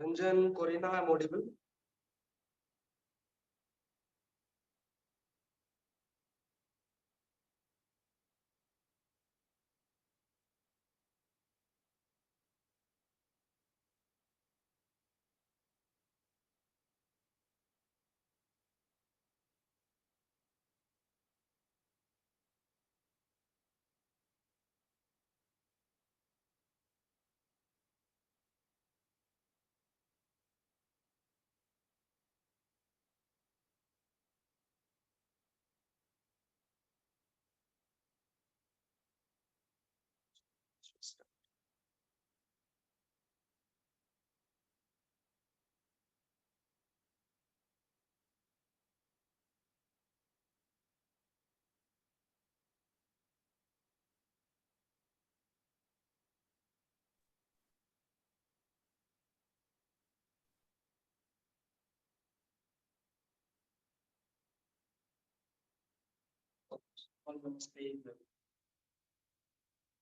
Ranjan, Corina, I'm audible.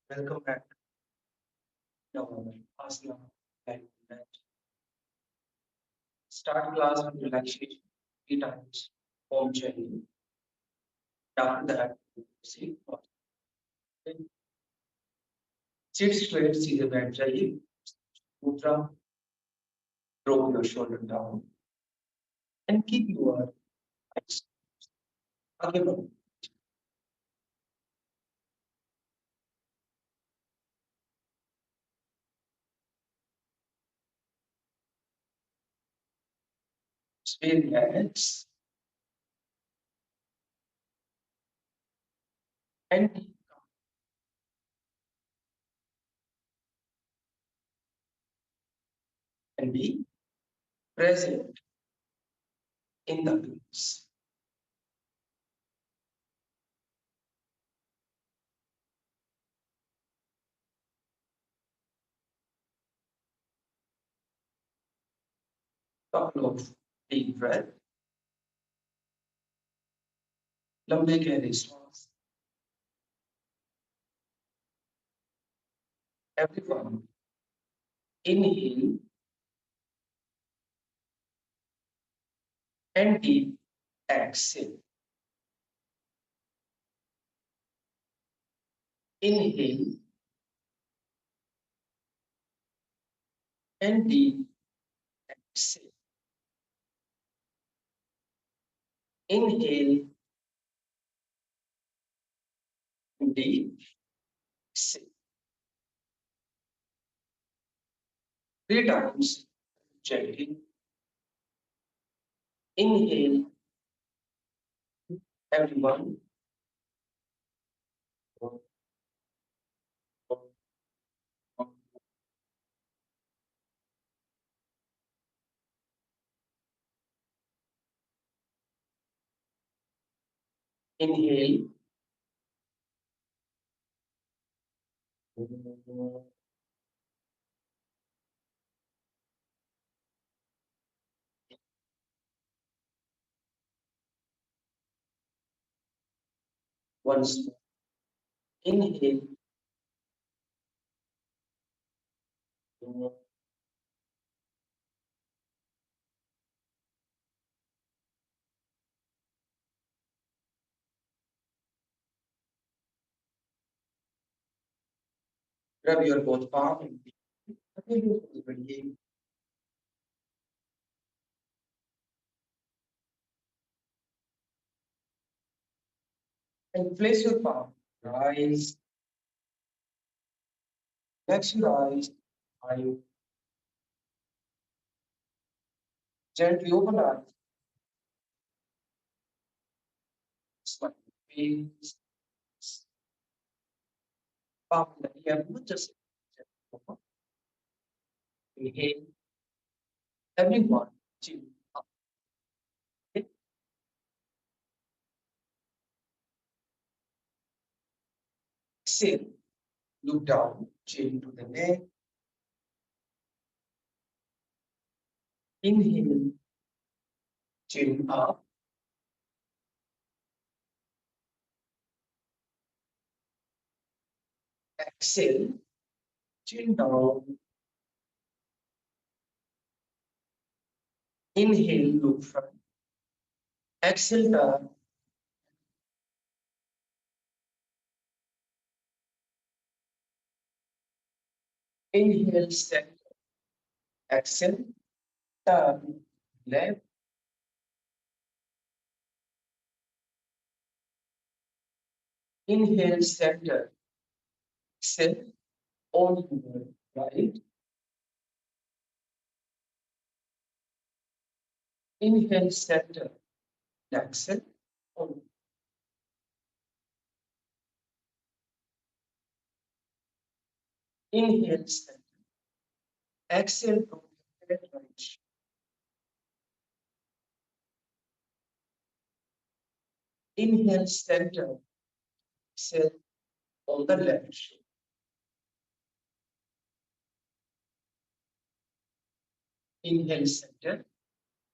Welcome back. Asana. Start class with relaxation 3 times. Home journey. After that, sit. Sit straight, सीधे बैठ जाइए. Mudra. Drop your shoulder down and keep your eyes. आगे बढ़ो. Stay relaxed and be present in the place. Couple of deep breath. लंबे गहरे श्वास. Everyone, inhale and deep exhale. Inhale and deep exhale. Inhale and deep exhale. 3 times gently. Inhale, everyone. Inhale. Once more. Inhale. Grab your both palm and place your palm. Rise. Relax your eyes. Eye. Gently open eyes. Smile. Face. Palm here. Just inhale. Everyone. Chin up. Exhale. Look down. Chin to the neck. Inhale. Chin up. Exhale. Chin down. Inhale, look front. Exhale, turn. Inhale, step. Exhale, turn. Left. Inhale, center. Exhale, on your right. Inhale, center. Exhale, on. Inhale, center. Exhale, from your head right. Inhale, center. Exhale, on the left shoulder. Inhale, center.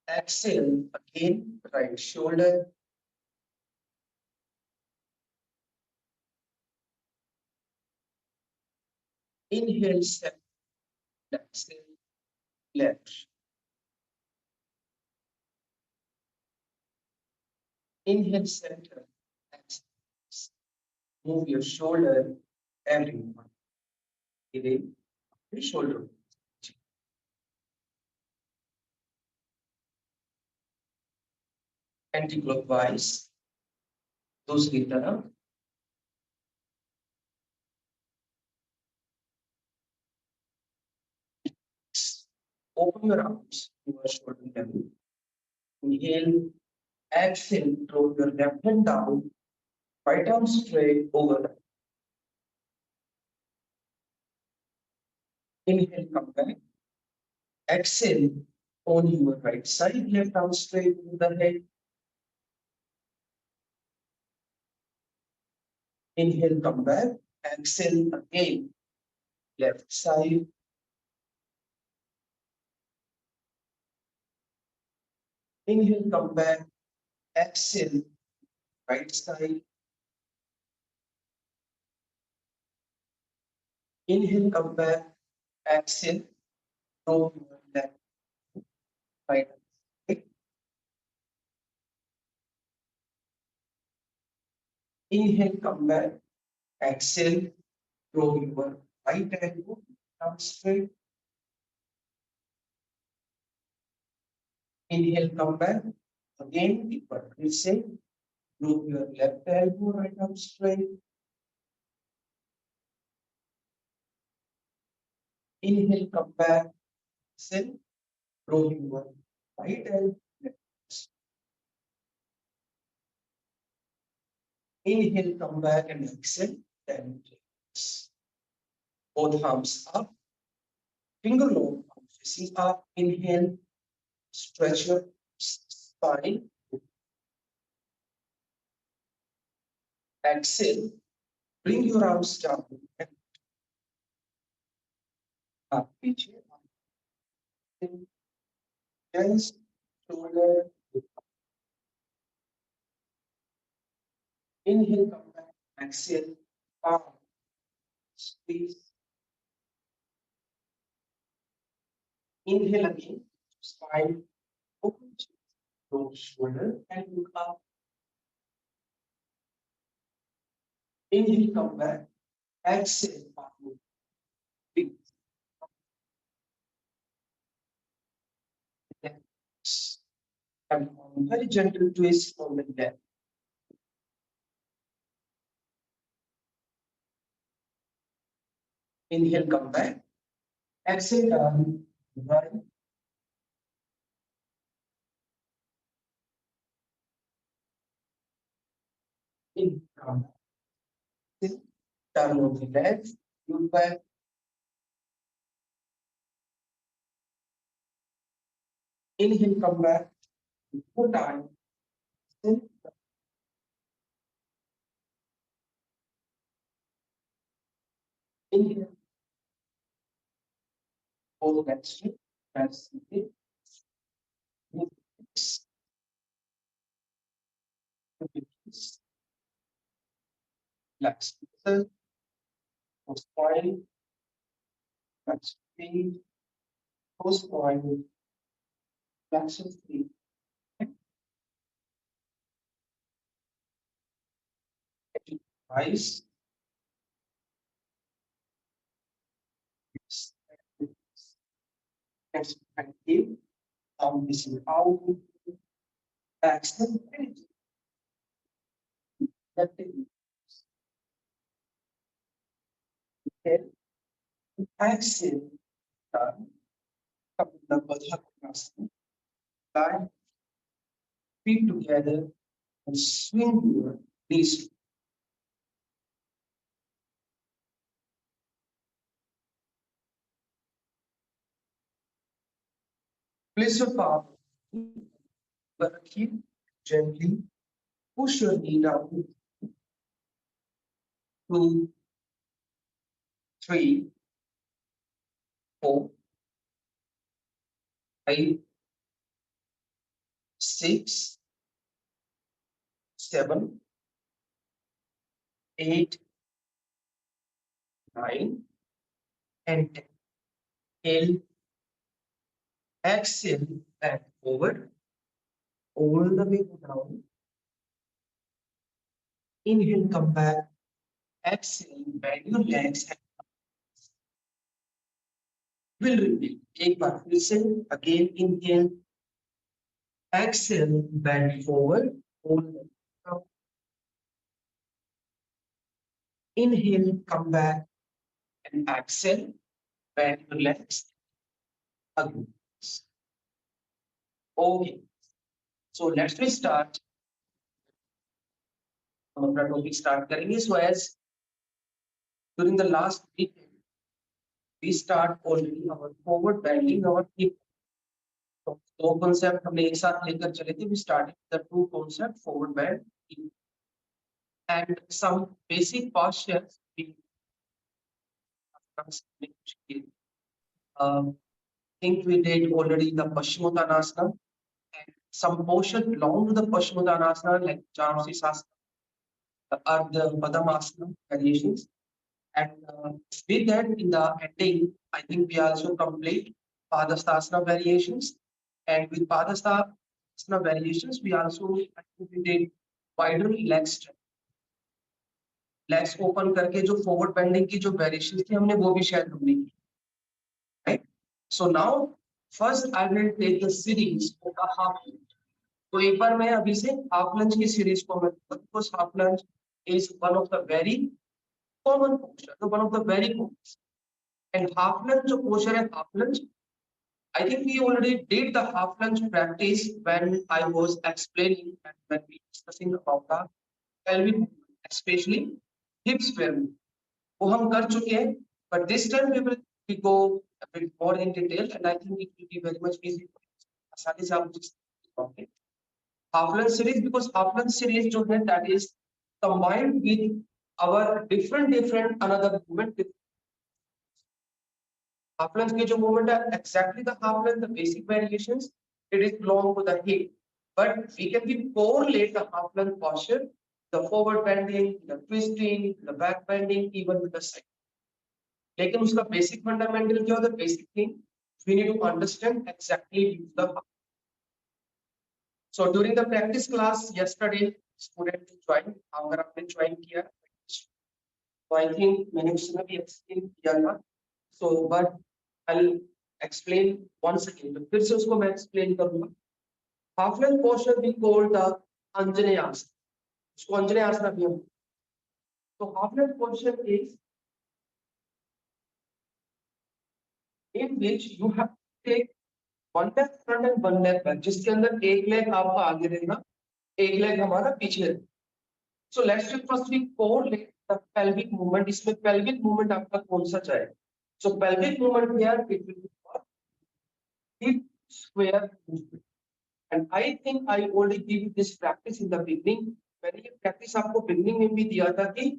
Exhale, again, right shoulder. Inhale, center. Exhale, left. Inhale, center. Exhale. Move your shoulder every one. Inhale, your shoulder. Anti-clockwise. दूसरी तरफ. Open your arms to your shoulder level. Inhale, exhale, drop your left hand down, right arm straight over the. Inhale, come back. Exhale, on your right side, left arm straight over the head. Inhale, come back. Exhale again, left side. Inhale, come back. Exhale, right side. Inhale, come back. Exhale, drop your left, right. Inhale, come back. Exhale, draw your right elbow down straight. Inhale, come back. Again, deeper. Same. Draw your left elbow right arm straight. Inhale, come back. Exhale, draw your right elbow. Inhale, come back and exhale. Then relax. Both arms up. Finger long arm facing up. Inhale, stretch your spine. Exhale, bring your arms down and up. Chest, shoulder. Inhale, come back. Exhale, palm, squeeze. Inhale again, spine, open chest, roll shoulder, and look up. Inhale, come back. Exhale, palm, big. And very gentle twist on the left. Inhale, come back. Exhale, down, right. Inhale, come back. Turn on the left, look back. Inhale, come back. More time. Inhale, hold that straight. That's it. Relax. Post point. That's speed. Post point. flexion 3. Rise. Perspective. Down this out. Exhale. Exhale. Done. Couple the Badhakonasana. Lie feet together and swing your knees. Place your palm keep gently. Push your knee down. 2, 3, 4, 5, 6, 7, 8, 9, and 10. Inhale, exhale, and forward. All the way down. Inhale, come back. Exhale, bend your legs. We'll repeat. एक बार फिर से again inhale, exhale, bend forward. All the way down. Inhale, come back, and exhale, bend your legs. Again. Okay. So let's start. हम अपना topic start करेंगे. So as during the last week, we start already our forward bending our hip. तो दो concept हमने एक साथ लेकर चले थे. We started the two concept forward bend hip and some basic postures. We think we did already the Paschimottanasana and some portion belong to the Paschimottanasana like Chandrasasana or the Padmasana variations. And with that, in the ending, I think we also complete Padastasana variations. And with Padastasana variations, we also did wider leg stretch. Legs open करके जो forward bending की जो variations थी हमने वो भी share कर ली. Right? So now, first I will take the series of the half lunge. तो एक बार मैं अभी से half lunge की series को मैं because half lunge is one of the very common posture, so one of the very common. And half lunge जो posture है half lunge, I think we already did the half lunge practice when I was explaining and when we discussing about the pelvic movement, especially hip square movement. वो हम कर चुके हैं, but this time we go a bit more in detail, and I think it will be very much easy for you. आसानी से आप okay. Half lunge series, because half lunge series जो है that is combined with our different another movement. Half lunge के जो movement है exactly the half lunge, the basic variations, it is belong to the hip, but we can be correlate the half lunge posture, the forward bending, the twisting, the back bending, even with the side. लेकिन उसका basic fundamental क्या होता है? Basic thing we need to understand exactly the. So during the practice class yesterday, student joined. अगर आपने join किया, so I think मैंने उसमें भी explain किया था. So but I'll explain once again. तो फिर से उसको मैं explain करूँगा. Half lunge posture we call the Anjaneya आसन. उसको अंजनेय आसन भी हम. So half lunge posture is in which you have to take one leg front and one leg back, जिसके अंदर एक leg आपका आगे रहेगा, एक leg हमारा पीछे रहेगा. So let's first we correlate the pelvic movement. इसमें pelvic movement आपका कौन सा जाएगा? So pelvic movement here it will be for hip square movement. And I think I already give this practice in the beginning. मैंने ये practice आपको beginning में भी दिया था कि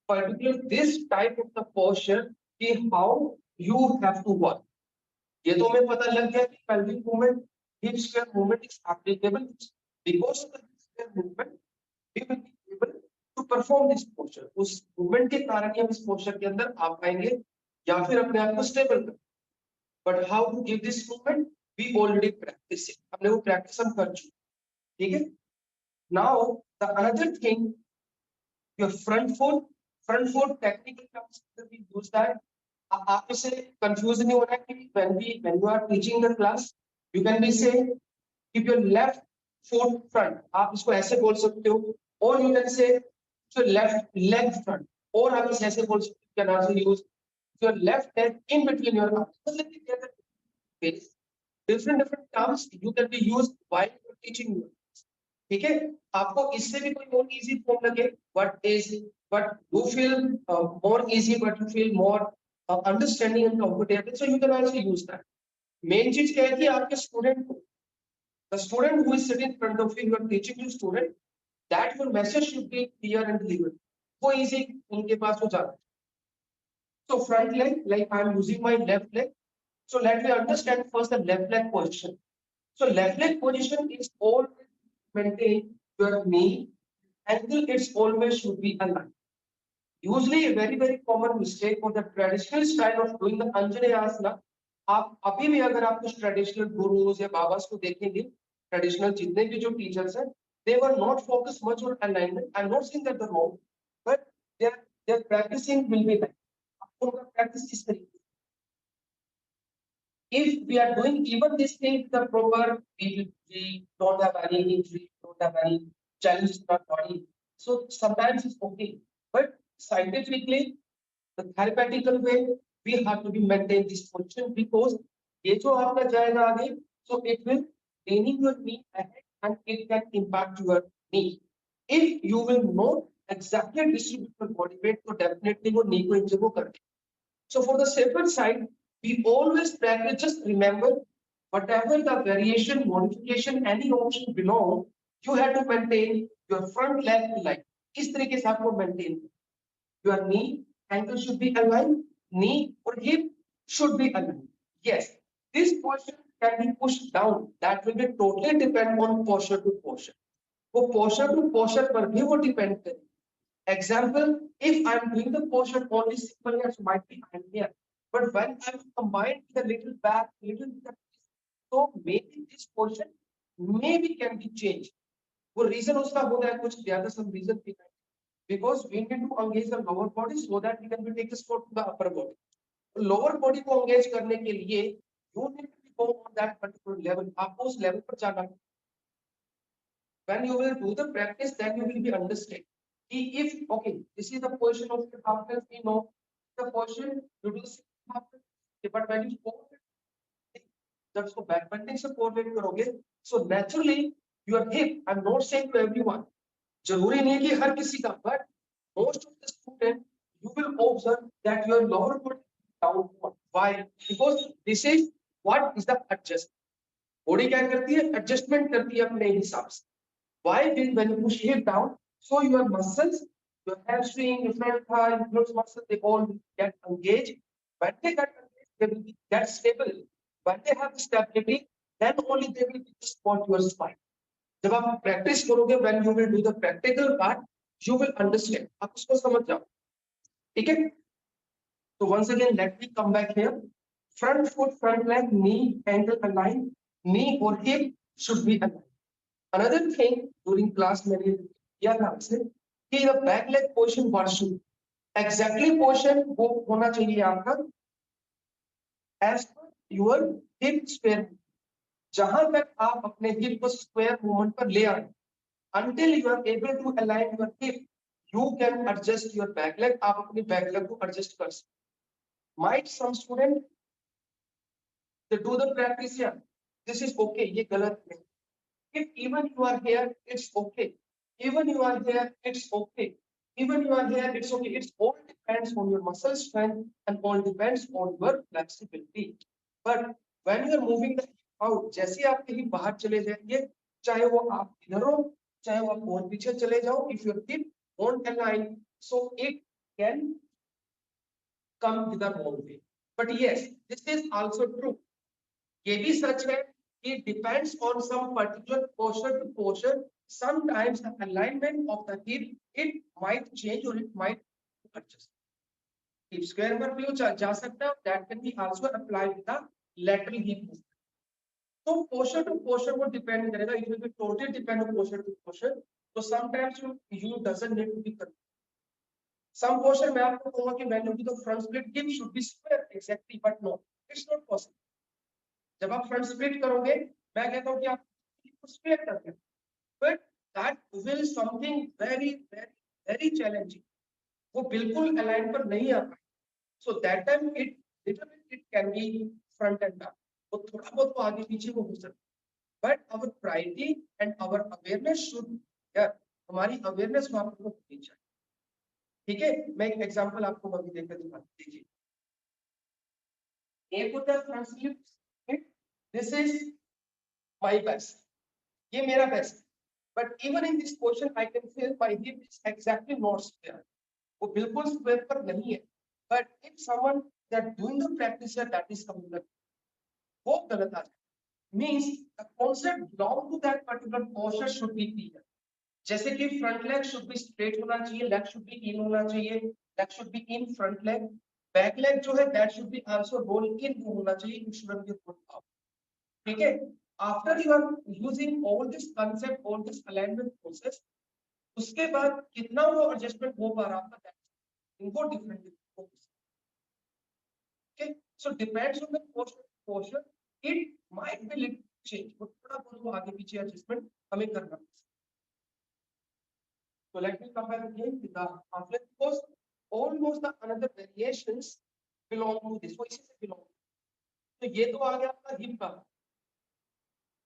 particularly this type of the posture कि how you have to work. ये तो हमें पता लग गया कि pelvic movement, hip square movement is applicable because of the hip square movement we will be able to perform this posture. उस movement के कारण ही हम इस posture के अंदर आ पाएंगे या फिर अपने आप को stable कर. But how to give this movement? we already practice it. हमने वो practice हम कर चुके, ठीक है? Now the another thing, your front foot technical terms we use that. आप इसे confuse नहीं होना कि when you are teaching the class, you can be say keep your left foot front. आप इसको ऐसे बोल सकते हो, or you can say your left leg front, or आप इसे ऐसे बोल सकते हो, you can also use your left leg in between your arms. Different terms you can be used while you're teaching you. ठीक है, आपको इससे भी कोई more easy form लगे, but you feel more easy, but you feel more understanding and comfortable, so you can also use that. Main चीज क्या है कि आपके student को, the student who is sitting in front of you, you are teaching to student, that your message should be clear and delivered. वो easy उनके पास हो जाता है. So front leg, like I am using my left leg. So let me understand first the left leg position. So left leg position is always maintain your knee, ankle it's always should be aligned. Usually a very common mistake or the traditional style of doing the Anjali Asana, आप अभी भी अगर आप कुछ traditional gurus या babas को देखेंगे, traditional जितने भी जो teachers हैं, they were not focused much on alignment. I'm not saying that they're wrong, but their practicing will be like आपको उनका practice इस तरीके. If we are doing even this thing the proper, we don't have any injury, don't have any challenges in our body, so sometimes it's okay, but scientifically the therapeutical way we have to be maintain this position, because ये जो आपका जाएगा आगे, so it will leaning your knee ahead and it can impact your knee. If you will not exactly distribute your body weight, तो definitely वो knee को injure कर देगा. So for the safer side, we always practice, just remember, whatever the variation, modification, any option belong, you have to maintain your front leg aligned. इस तरीके से आपको maintain. Your knee, ankle should be aligned, knee or hip should be aligned. Yes, this portion can be pushed down. That will be totally depend on posture to posture. वो posture to posture पर भी वो depend करे. Example, if I'm doing the posture only simple hands might be I'm here. But when I'm combined with a little back, little back, so maybe this portion maybe can be changed. वो reason उसका होता है कुछ ज्यादा some reason behind. Because we need to engage the lower body so that we can be take the sport to the upper body. Lower body को engage करने के लिए you need to go on that particular level. आपको उस level पर जाना. When you will do the practice, then you will be understand. If okay, this is the position of the half, we know the position you do half, but when you forward, that's for back bending से forward करोगे, so naturally your hip, I'm not saying to everyone, जरूरी नहीं है कि हर किसी का, but most of the student you will observe that your lower body downward. Why? Because this is what is the adjustment. Body क्या करती है? Adjustment करती है अपने हिसाब से. Why? When you push hip down, so your muscles, your hamstring, your front thigh, glutes muscles, they all get engaged. When they get engaged, they will get stable. When they have stability, then only they will support your spine. जब आप practice करोगे, when you will do the practical part, you will understand. आप उसको समझ जाओ, ठीक है? So once again, let me come back here. Front foot, front leg, knee, ankle aligned, knee or hip should be aligned. Another thing during class मैंने किया था आपसे कि the back leg position what should exactly position वो होना चाहिए आपका as per your hip square. जहां तक आप अपने hip को square movement पर ले आए, until you are able to align your hip, you can adjust your back leg. आप अपनी back leg को adjust कर सकते. Might some student they do the practice here. This is okay. ये गलत नहीं. If even you are here, it's okay. Even you are here, it's okay. Even you are here, it's okay. It all depends on your muscle strength and all depends on your flexibility. But when you are moving the hip out, जैसे आप कहीं बाहर चले जाएंगे, चाहे वो आप इधर हो, चाहे वो आप और पीछे चले जाओ, if your hip won't align, so it can come with a wrong way. But yes, this is also true. ये भी सच है. It depends on some particular posture to posture. Sometimes the alignment of the hip, it might change or it might adjust. Hip square पर भी जा सकता है. That can be also applied with the lateral hip movement. तो posture to posture वो depend करेगा, it will be totally depend on posture to posture. तो sometimes you doesn't need to be some posture मैं आपको कहूंगा कि when you do the front split hip should be square exactly, but no, it's not possible. जब आप front split करोगे, मैं कहता हूं कि आप स्क्वायर करते हैं, but that will something very very very challenging. वो बिल्कुल अलाइन पर नहीं आता. So that time it little bit it can B front end back. वो थोड़ा बहुत वो आगे पीछे वो हो सकता है, but our priority and our awareness should, हमारी अवेयरनेस वहां पर होनी चाहिए. ठीक है, मैं एक एग्जांपल आपको अभी देकर दिखाता हूं. देखिए, एक होता है front slip, this is my best, ये मेरा best, but even in this position I can feel my hip is exactly not square. वो बिल्कुल स्क्वायर पर नहीं है, but if someone that doing the practice that is coming, वो गलत आ जाए. Means the concept belong to that particular posture should be clear. जैसे कि front leg should be straight होना चाहिए, लेग शुड बी इन होना चाहिए, leg should be in front leg. Back leg जो है that should be also roll in होना चाहिए, it shouldn't be roll out. ठीक है, after you are using all this concept, all this alignment process, उसके बाद कितना वो एडजस्टमेंट हो पा रहा था, इनको different. Okay, so depends on the posture, it might be little change, थोड़ा बहुत वो आगे पीछे एडजस्टमेंट हमें करना है. So let me compare again with the half-length, because almost the another variations belong to this. वो इसी से belong. तो ये तो आ गया आपका हिप का.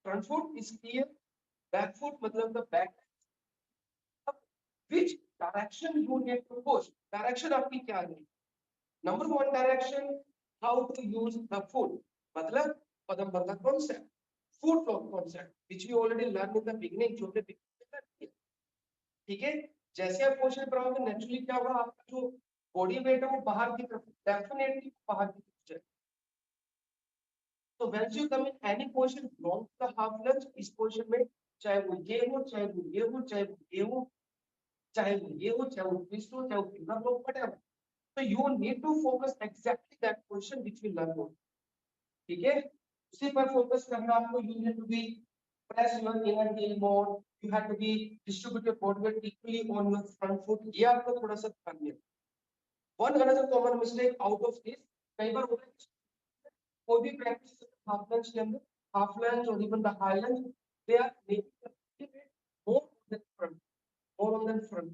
Front foot is clear, back foot मतलब the back. which direction you need to push, direction आपकी क्या है. Number one direction, how to use the foot, मतलब पदम बंधा concept, foot lock concept, which we already learned in the beginning, जो हमने beginning में किया. ठीक है, जैसे आप पोजीशन पर आओगे नेचुरली क्या होगा, आपका जो बॉडी वेट है वो बाहर की तरफ, डेफिनेटली बाहर की तरफ जाए. तो when you come in any position belong to the half lunge, इस पोजीशन में चाहे वो ये हो, चाहे वो ये हो, चाहे वो ये हो, चाहे वो ये हो, चाहे वो ट्विस्ट हो, चाहे वो फिंगर लॉक, व्हाटएवर. तो you need to focus exactly that position which we learn. ठीक है, उसी पर फोकस करना आपको. You need to be press your inner heel more, you have to be distribute your body weight equally on your front foot. ये आपको थोड़ा सा ध्यान देना. One another common mistake out of this, कई बार होता है कोई भी प्रैक्टिस हाफ लंज के अंदर, हाफ लंज और even the high lunge, they are making more than front, more than front.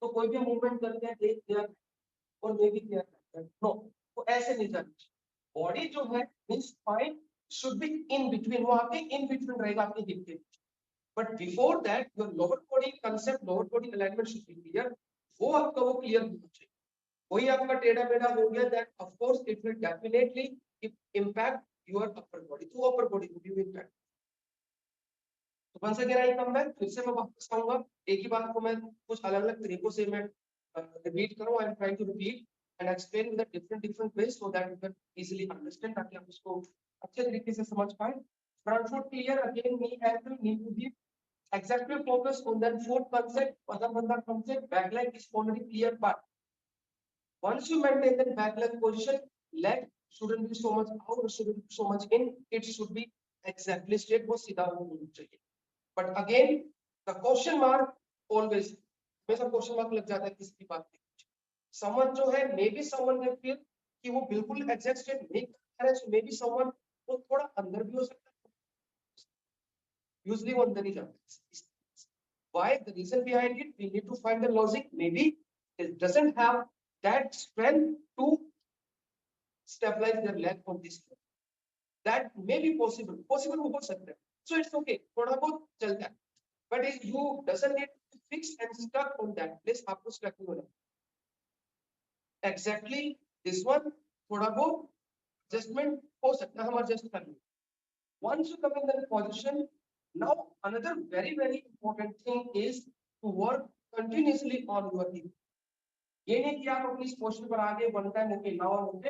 तो कोई भी मूवमेंट करते हैं दे आर और maybe they are no, तो ऐसे नहीं जाना. बॉडी जो है means spine should be in between, वो आपके in between रहेगा आपके हिप के. But before that, your lower body concept, lower body alignment should be clear. वो आपका वो clear होना चाहिए. वही आपका टेढ़ा मेढ़ा हो गया, that of course it will definitely impact your upper body. तो upper body को भी impact. तो once again I come back, फिर से मैं वापस आऊंगा. एक ही बात को मैं कुछ अलग-अलग तरीकों से मैं repeat करूँ. I am trying to repeat and explain with a different ways so that you can easily understand, ताकि आप उसको अच्छे तरीके से समझ पाए. Front foot clear, again knee angle need to be exactly focus on that foot concept, padam bandha concept. Back leg is already clear, but once you maintain that back leg position, leg shouldn't be so much out or shouldn't be so much in, it should be exactly straight, वो सीधा होना चाहिए. But again the question mark always, हमेशा question mark लग जाता है किसी भी बात में. someone जो है, maybe someone may feel कि वो बिल्कुल exact straight नहीं कर रहा है, so maybe someone वो थोड़ा अंदर भी हो सकता है, usually वो अंदर ही जाता है. Why? The reason behind it, we need to find the logic. Maybe it doesn't have that strength to stabilize their leg on this floor. That may be possible. Possible हो सकता है. So it's okay. थोड़ा बहुत चलता है. But if you doesn't need to fix and stuck on that place, आपको stuck नहीं होना. Exactly this one, थोड़ा बहुत adjustment हो सकता है, हम adjust कर लेंगे. Once you come in that position, now another very important thing is to work continuously on your hip. ये नहीं कि आप अपनी इस पोस्चर पर आगे one time okay now okay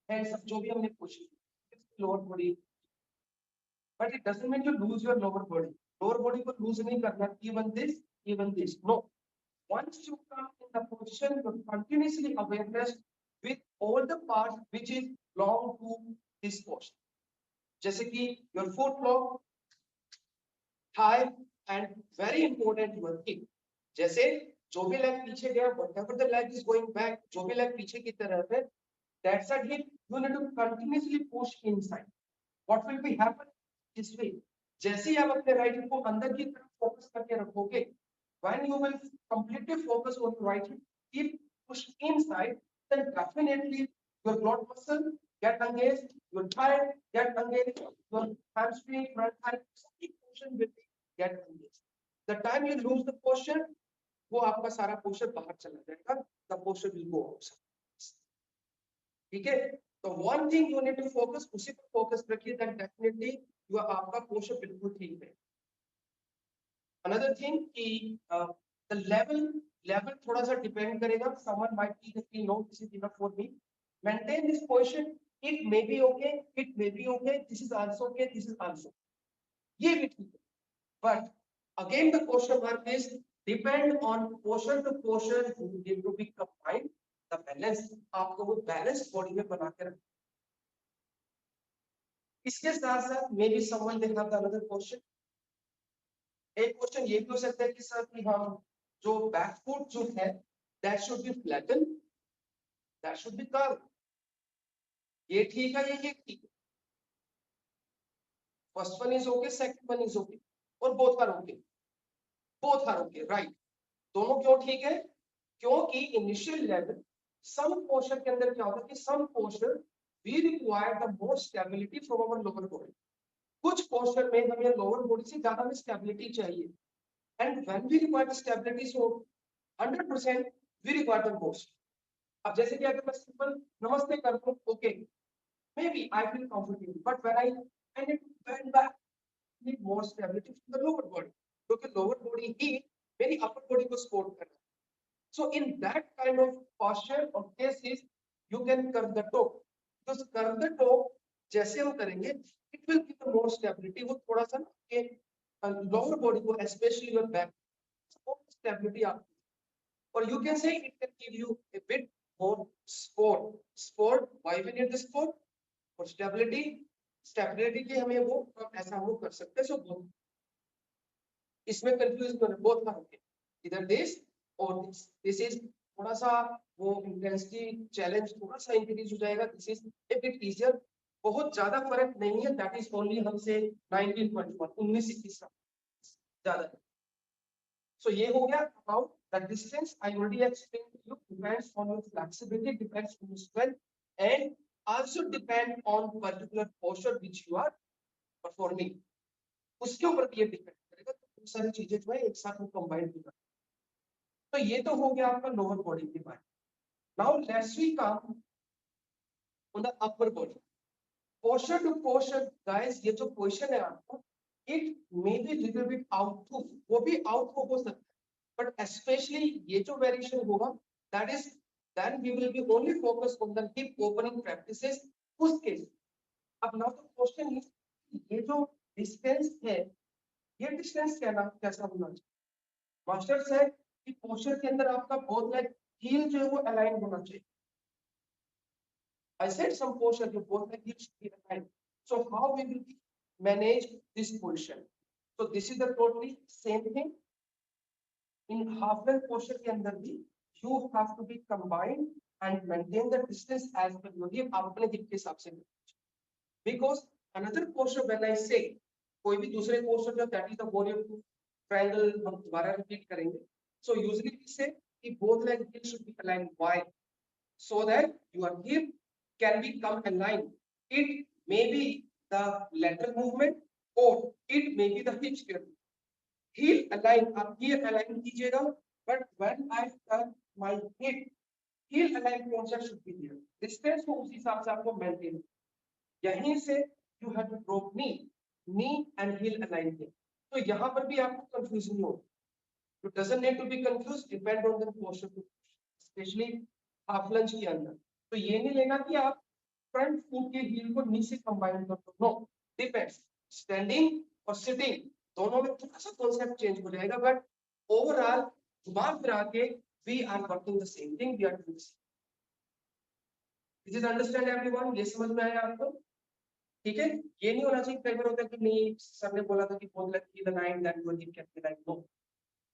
hands up, जो भी हमने कोशिश की lower body, but it doesn't mean you lose your lower body. Lower body को लूज नहीं करना, even this no. Once you come in the position, you continuously awareness with all the parts which is belong to this posture. जैसे कि your foot lock, thigh and very important your hip. जैसे जो भी leg पीछे गया, whatever the leg is going back, जो भी leg पीछे की तरफ है, that's a hip, you need to continuously push inside. What will be happen this way, जैसे ही आप अपने राइट हिप को अंदर की तरफ फोकस करके रखोगे, when you will completely focus on the right hip, keep push inside, then definitely your glute muscle get engaged, your thigh get engaged, your hamstring, front thigh, every portion will get engaged. The time you lose the posture, वो आपका सारा posture बाहर चला जाएगा, the posture will go outside. ठीक है, तो one thing you need to focus, उसी पर फोकस रखिए, that definitely your आपका पोस्चर बिल्कुल ठीक है। Another thing कि the level थोड़ा सा डिपेंड करेगा, someone might be no, this is enough for me, maintain this position, it may be okay, it may be okay, this is also okay, this is also, ये भी ठीक है, but again the question mark is depend on posture to posture, you need to be combined the balance, आपको वो balance body में बना के रखना। इसके साथ साथ may be someone they have the another question, एक क्वेश्चन ये भी हो सकता है कि सर कि हम जो बैक फुट जो है that should be flatten, that should be curve, ये ठीक है, ये ठीक है, first one is okay, second one is okay, और both are okay, both are okay, right. दोनों क्यों ठीक है? क्योंकि इनिशियल लेवल सम पोस्चर के अंदर क्या होता है कि some posture we require the more stability from our lower body, कुछ पोस्चर में हमें लोअर बॉडी से ज्यादा में स्टेबिलिटी चाहिए, and when we require the stability, so 100% we require the most. अब जैसे कि अगर मैं सिंपल नमस्ते कर दूं, okay, maybe I feel comfortable, but when I need to bend back, need more stability from the lower body, क्योंकि lower body ही मेरी upper body को support कर रहा है। So in that kind of posture or cases, you can curve the toe, because curve the toe जैसे हम करेंगे, it will give the more stability, वो थोड़ा सा ना lower body को, especially your back, stability up, or you can say it can give you a bit more support. Why we need the support? For stability के हमें वो ऐसा हम कर सकते हैं। So both, इसमें कंफ्यूज बोथ का होंगे, इधर दिस और दिस इज थोड़ा सा वो इंटेंसिटी चैलेंज थोड़ा सा इंक्रीज हो जाएगा, this is a bit easier, बहुत ज्यादा फर्क नहीं है, दैट इज ओनली हमसे 19.1 19 ज्यादा है। So ये हो गया about the distance, I already explained to you, depends on your flexibility, depends on your strength, and also depend on particular posture which you are performing, उसके ऊपर भी ये डिपेंड करेगा, तो बहुत सारी चीजें जो है एक साथ में कंबाइन होगा। तो ये तो हो गया आपका लोअर बॉडी के बारे में। Now let's we come on the upper body, posture to posture guys, ये जो पोजीशन है आपका, it may be little bit out to, वो भी out हो सकता है, but especially ये जो variation होगा, that is then we will be only focused on the hip opening practices उस केस। अब now the question is, ये जो distance है, ये distance कैसा होना चाहिए? मास्टर साहब कि पोस्चर के अंदर आपका बोथ लेग हील जो है वो अलाइन होना चाहिए। I said some posture your both leg should be aligned. So how we will manage this position? So this is the totally same thing. In half length posture के अंदर भी you have to be combined and maintain the distance as per your hip, आप अपने hip के हिसाब से। Because another posture when I say कोई भी दूसरे posture जो that is the warrior triangle हम दोबारा repeat करेंगे. So usually we say कि both leg should be aligned. Why? So that your hip can become aligned. It may be the lateral movement or it may be the hip square. Heel align, आप here align कीजिएगा, but when I turn my hip, heel align concept should be here. Distance को उसी हिसाब से आपको maintain, यहीं से you have to drop knee and heel align here. तो यहाँ पर भी आपको confusion नहीं होगा. It doesn't need to be confused, depend on the posture, especially half lunge के अंदर। तो ये नहीं लेना कि आप फ्रंट फुट के हील को नी से कंबाइन कर दो, नो, डिपेंड्स, स्टैंडिंग और सिटिंग दोनों में थोड़ा सा कॉन्सेप्ट चेंज हो जाएगा, बट ओवरऑल घुमा फिरा के we are working the same thing, we are doing this is understand everyone, ये समझ में आया आपको? ठीक है, ये नहीं होना चाहिए। कई बार होता है कि नहीं सर ने बोला था कि बोथ लेग की line that your hip can be like, no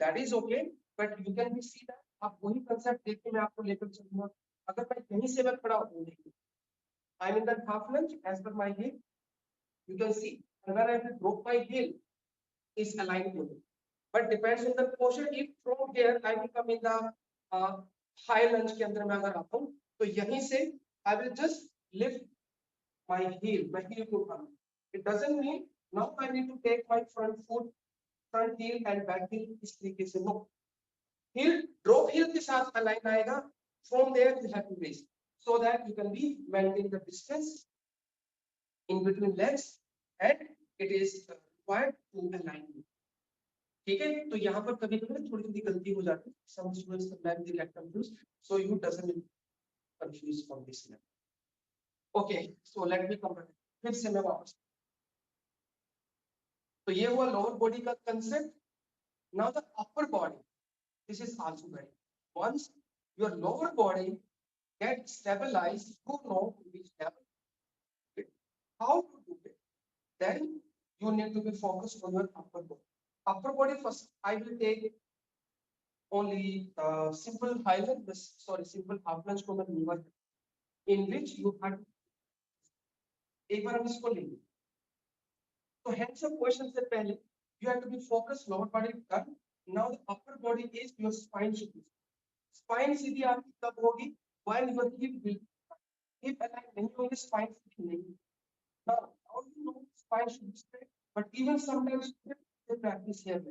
that is okay, but you can be see that. आप वही कंसेप्ट देख के मैं आपको लेकर चलूंगा। अगर मैं कहीं से मैं खड़ा हूं, I am in that half lunge as per my hip, you can see whenever I drop my heel is aligned to it, but depends on the posture. If from here I will come in the high lunge के अंदर मैं अगर आता हूँ तो यहीं से I will just lift my heel को उठाना. It doesn't mean now I need to take my front foot, front heel and back heel इस तरीके से, no. Heel drop heel के साथ align आएगा. From there you have to raise so that you can be maintain the distance in between legs and it is required to align. ठीक है, तो यहाँ पर कभी कभी थोड़ी थोड़ी गलती हो जाती है. Some students sometimes they get confused, so you doesn't confuse from this level. Okay, so let me come back. फिर से मैं वापस. तो ये हुआ lower body का concept. Now the upper body, this is also very. Once your lower body get stabilized, you know which level, how to do it. Then you need to be focused on your upper body. Upper body first, I will take only simple high lunge, simple half lunge को मैं लूंगा, in which you have एक बार हम इसको लेंगे. तो hands up question से पहले you have to be focused, lower body done. Now the upper body is your spine should be. Spine सीधी आपकी कब होगी? When your hip align नहीं होंगे, spine सीधी नहीं. Now how do you know spine should be straight? But even sometimes they practice here.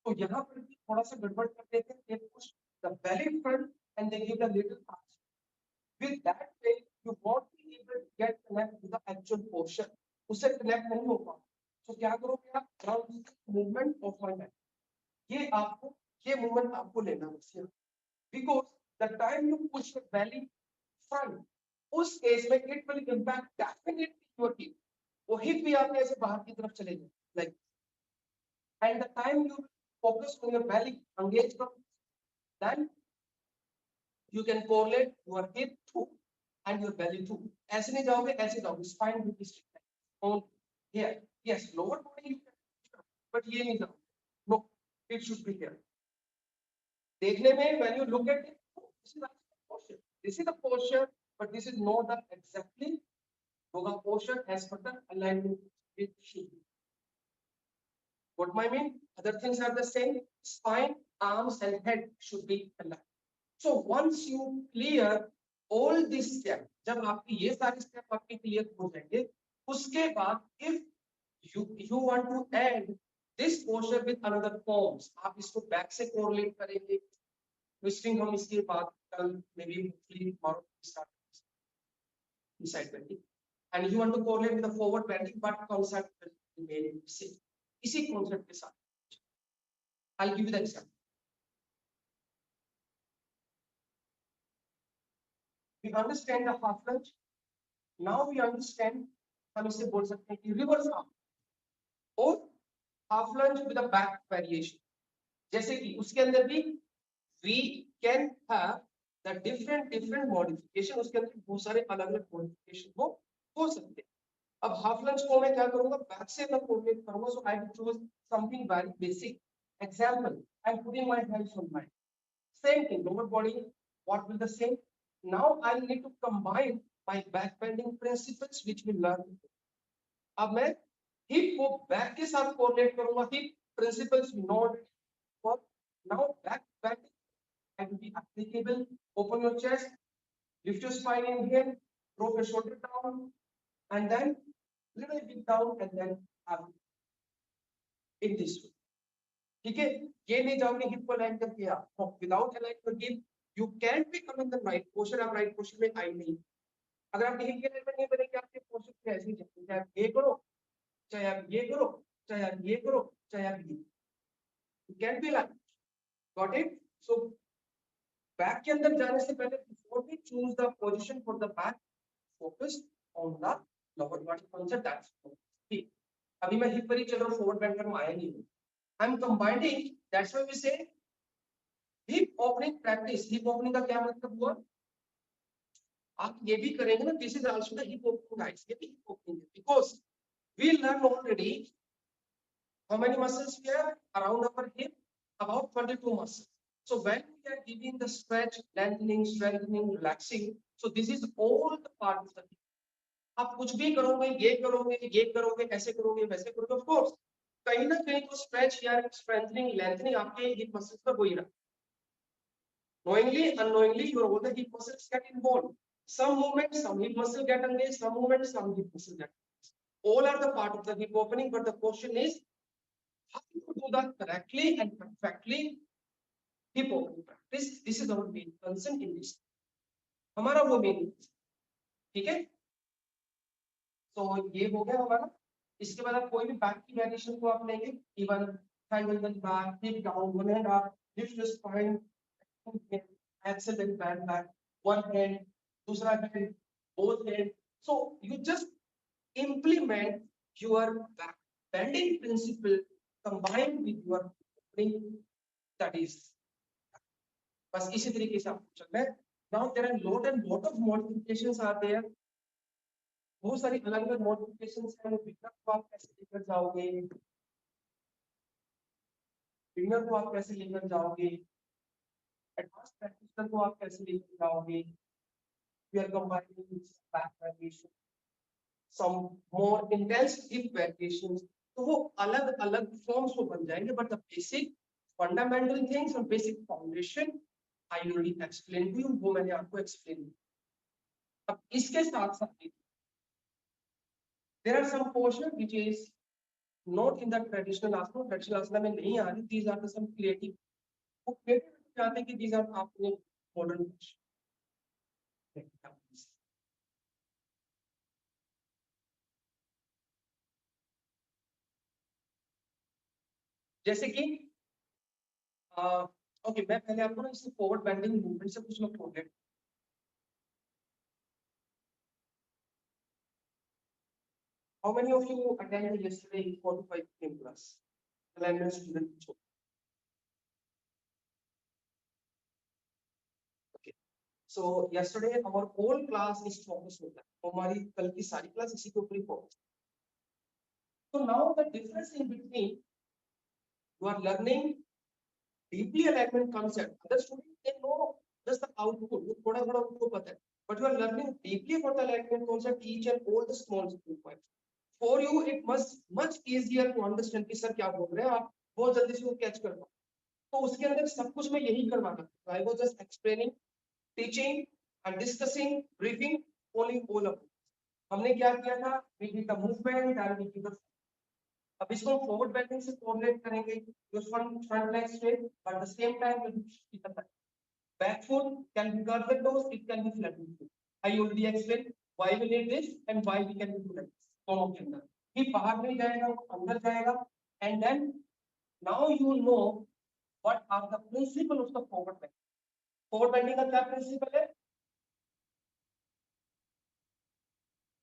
तो यहाँ पर भी थोड़ा सा गड़बड़ कर देते हैं. They push the belly front and they give a little arch. With that way, you won't be able to get connect with the actual posture. उससे connect नहीं हो पाओ. तो क्या करोगे आप? Around movement of my neck. ये movement आपको लेना है. Because the time you push the belly front, उस केस में it will impact definitely your hip. वो hip भी आपने ऐसे बाहर की तरफ चले जाए. Like, and the time you focus on your belly, engage from, then you can correlate your hip too and your belly too. ऐसे नहीं जाओगे, ऐसे जाओगे. Spine will be straight. On here, yes, lower body you can, but ये नहीं जाओगे. No, it should be here. देखने में when you look at it, oh, this is actually the posture. This is the posture, but this is not the exactly yoga posture as per the alignment it should be. What I mean? Other things are the same. Spine, arms, and head should be aligned. So once you clear all these steps, जब आपकी ये सारे step आपके clear हो जाएंगे, उसके बाद if you want to add this posture with another forms, आप इसको बैक से कोरिलेट करेंगे. ट्विस्टिंग हम इसके बाद कल may be hopefully tomorrow start inside bending, and you want to correlate with the forward bending, but concept will remain same. इसी concept के साथ I'll give you the example. We understand the half lunge. Now we understand, हम इसे बोल सकते हैं कि reverse arm और half lunge with a back variation. जैसे कि उसके अंदर भी we can have the different modification. उसके अंदर बहुत सारे अलग-अलग modification हो सकते हैं. अब हाफ लंज को मैं क्या करूंगा? बैक से मैं कोऑर्डिनेट करूंगा. So I will choose something very basic. Example, I am putting my hands on my same thing, lower body what will the same. Now I need to combine my back bending principles which we learn. अब मैं hip को back के साथ coordinate करूंगा. Hip principles we know for. Now back bending I will be applicable. Open your chest, lift your spine in here, drop your shoulder down, and then little bit down, and then up in this way. ठीक है, ये नहीं जाओगे hip को align करके आप. No, without align your hip, you can't become in the right posture. आप right posture में आई नहीं. अगर आप हिप के अलाइनमेंट नहीं बनेंगे, आपके पोस्चर में ऐसे ही जाएंगे. चाहे आप ये करो, चाहे आप ये करो, चाहे आप ये करो, चाहे आप ये. You can't be aligned. Got it? So back के अंदर जाने से पहले before we choose the position for the back, focus on the lower body concept. That's ठीक. अभी मैं हिप पर ही चल रहा हूँ, फॉरवर्ड बेंड में आया नहीं हूँ. I am combining. That's why we say hip opening practice. Hip opening का क्या मतलब हुआ? आप ये भी करेंगे ना, this is also the hip opening guys, ये भी हिप ओपनिंग है, because we learn already how many muscles we have around our hip, about 22 muscles. So when we are giving the stretch, lengthening, strengthening, relaxing, so this is all the part of the hip. आप कुछ भी करोगे, ये करोगे, ऐसे करोगे, वैसे करोगे, ऑफ कोर्स कहीं ना कहीं तो स्ट्रेच या स्ट्रेंथनिंग, लेंथनिंग आपके हिप मसल्स पर हो ही रहा। Knowingly, unknowingly, all the hip muscles get involved. Some movements, some hip muscle get engaged, some movements, some hip muscle get engaged. All are the part of the hip opening, but the question is how to do that correctly and perfectly. Hip opening practice, this is our main concern in this. हमारा वो main, ठीक है। तो ये हो गया हमारा। इसके बाद आप कोई भी बैक की वेरिएशन को आप लेंगे, even hand on the back, hip down, one hand up, lift the spine, exhale and back back, one hand, दूसरा hand, both hand. So you just implement your back bending principle combined with your opening, that is, बस इसी तरीके से आपको चलना है। Now there are lot of modifications are there. बहुत सारी अलग अलग मॉडिफिकेशंस हैं। बिगनर को आप कैसे लेकर जाओगे, एडवांस प्रैक्टिशनर को आप कैसे लेकर जाओगे। We are combining back variation, some more intense hip variations, तो वो अलग अलग फॉर्म्स में बन जाएंगे, but the basic fundamental things और basic foundation I already explain to you, वो मैंने आपको एक्सप्लेन किया। अब इसके साथ साथ there are some portion which is not in the traditional asana, traditional asana में नहीं आ रही, these are the some creative, वो creative चाहते हैं कि these are आपने modern जैसे कि ओके, मैं पहले आपको ना इससे फॉरवर्ड बेंडिंग मूवमेंट से कुछ लोग progress. How many of you attended yesterday 45 PM class? Millennial student. Okay. So yesterday our whole class is focused on that. हमारी कल की सारी क्लास इसी के ऊपर ही focus. So now the difference in between you are learning deeply alignment concept. Other students they know just the output, थोड़ा थोड़ा उनको पता है. But you are learning deeply about the alignment concept, each and all the small points. For you it must much easier to understand कि sir क्या बोल रहे हैं, आप बहुत जल्दी से वो कैच कर पाओ। तो उसके अंदर सब कुछ मैं यही करवाना था। I was just explaining, teaching and discussing, briefing, only all of it. हमने क्या किया था, we did the movement and we did the, अब इसको फॉरवर्ड बेंडिंग से कोऑर्डिनेट करेंगे, your front leg straight but at the same time will keep the back foot can be curved toes, it can be flattened. I already explained why we need this and why we can do that. दोनों के अंदर भी बाहर नहीं जाएगा, वो अंदर जाएगा, and then now you know what are the principle of the forward bending. Forward bending का क्या प्रिंसिपल है,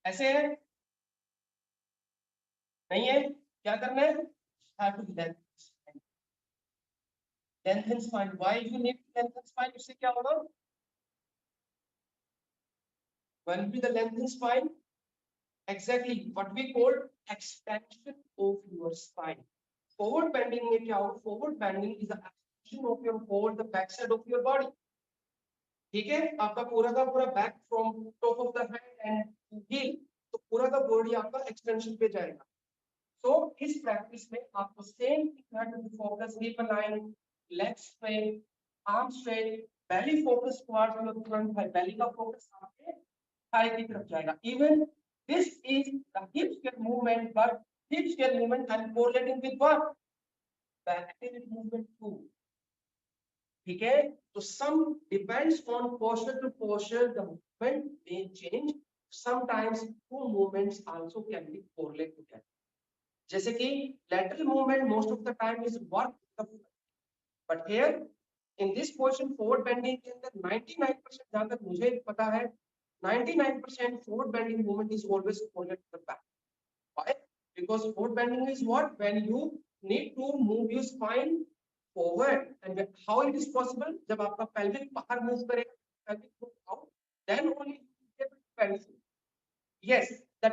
ऐसे है नहीं है, क्या करना है, have to lengthen spine. Why you need to lengthen spine? इससे क्या होगा, when we the lengthen spine, exactly what we call expansion of your spine. Forward bending में क्या होगा, forward bending is the extension of your whole the back side of your body. ठीक है, आपका पूरा का पूरा back from top of the head and heel, तो पूरा का बॉडी आपका एक्सटेंशन पे जाएगा। सो इस प्रैक्टिस में आपको same focus, hip align, leg straight, arm straight, belly focus towards your front thigh, belly का फोकस आपके थाई की तरफ जाएगा। Even this is the hip square movement, but hip square movement and correlating with what, back activity movement too. ठीक है, तो some depends on posture to posture, the movement may change, sometimes two movements also can be correlate together. जैसे कि lateral movement most of the time is work the foot, but here in this position forward bending के अंदर 99% जहां तक मुझे पता है 99% forward bending movement is always correlated to the back. Why? Because forward bending is what, when you need to move your spine forward, and how it is possible, जब आपका pelvic बाहर move करेगा, pelvic move out, then only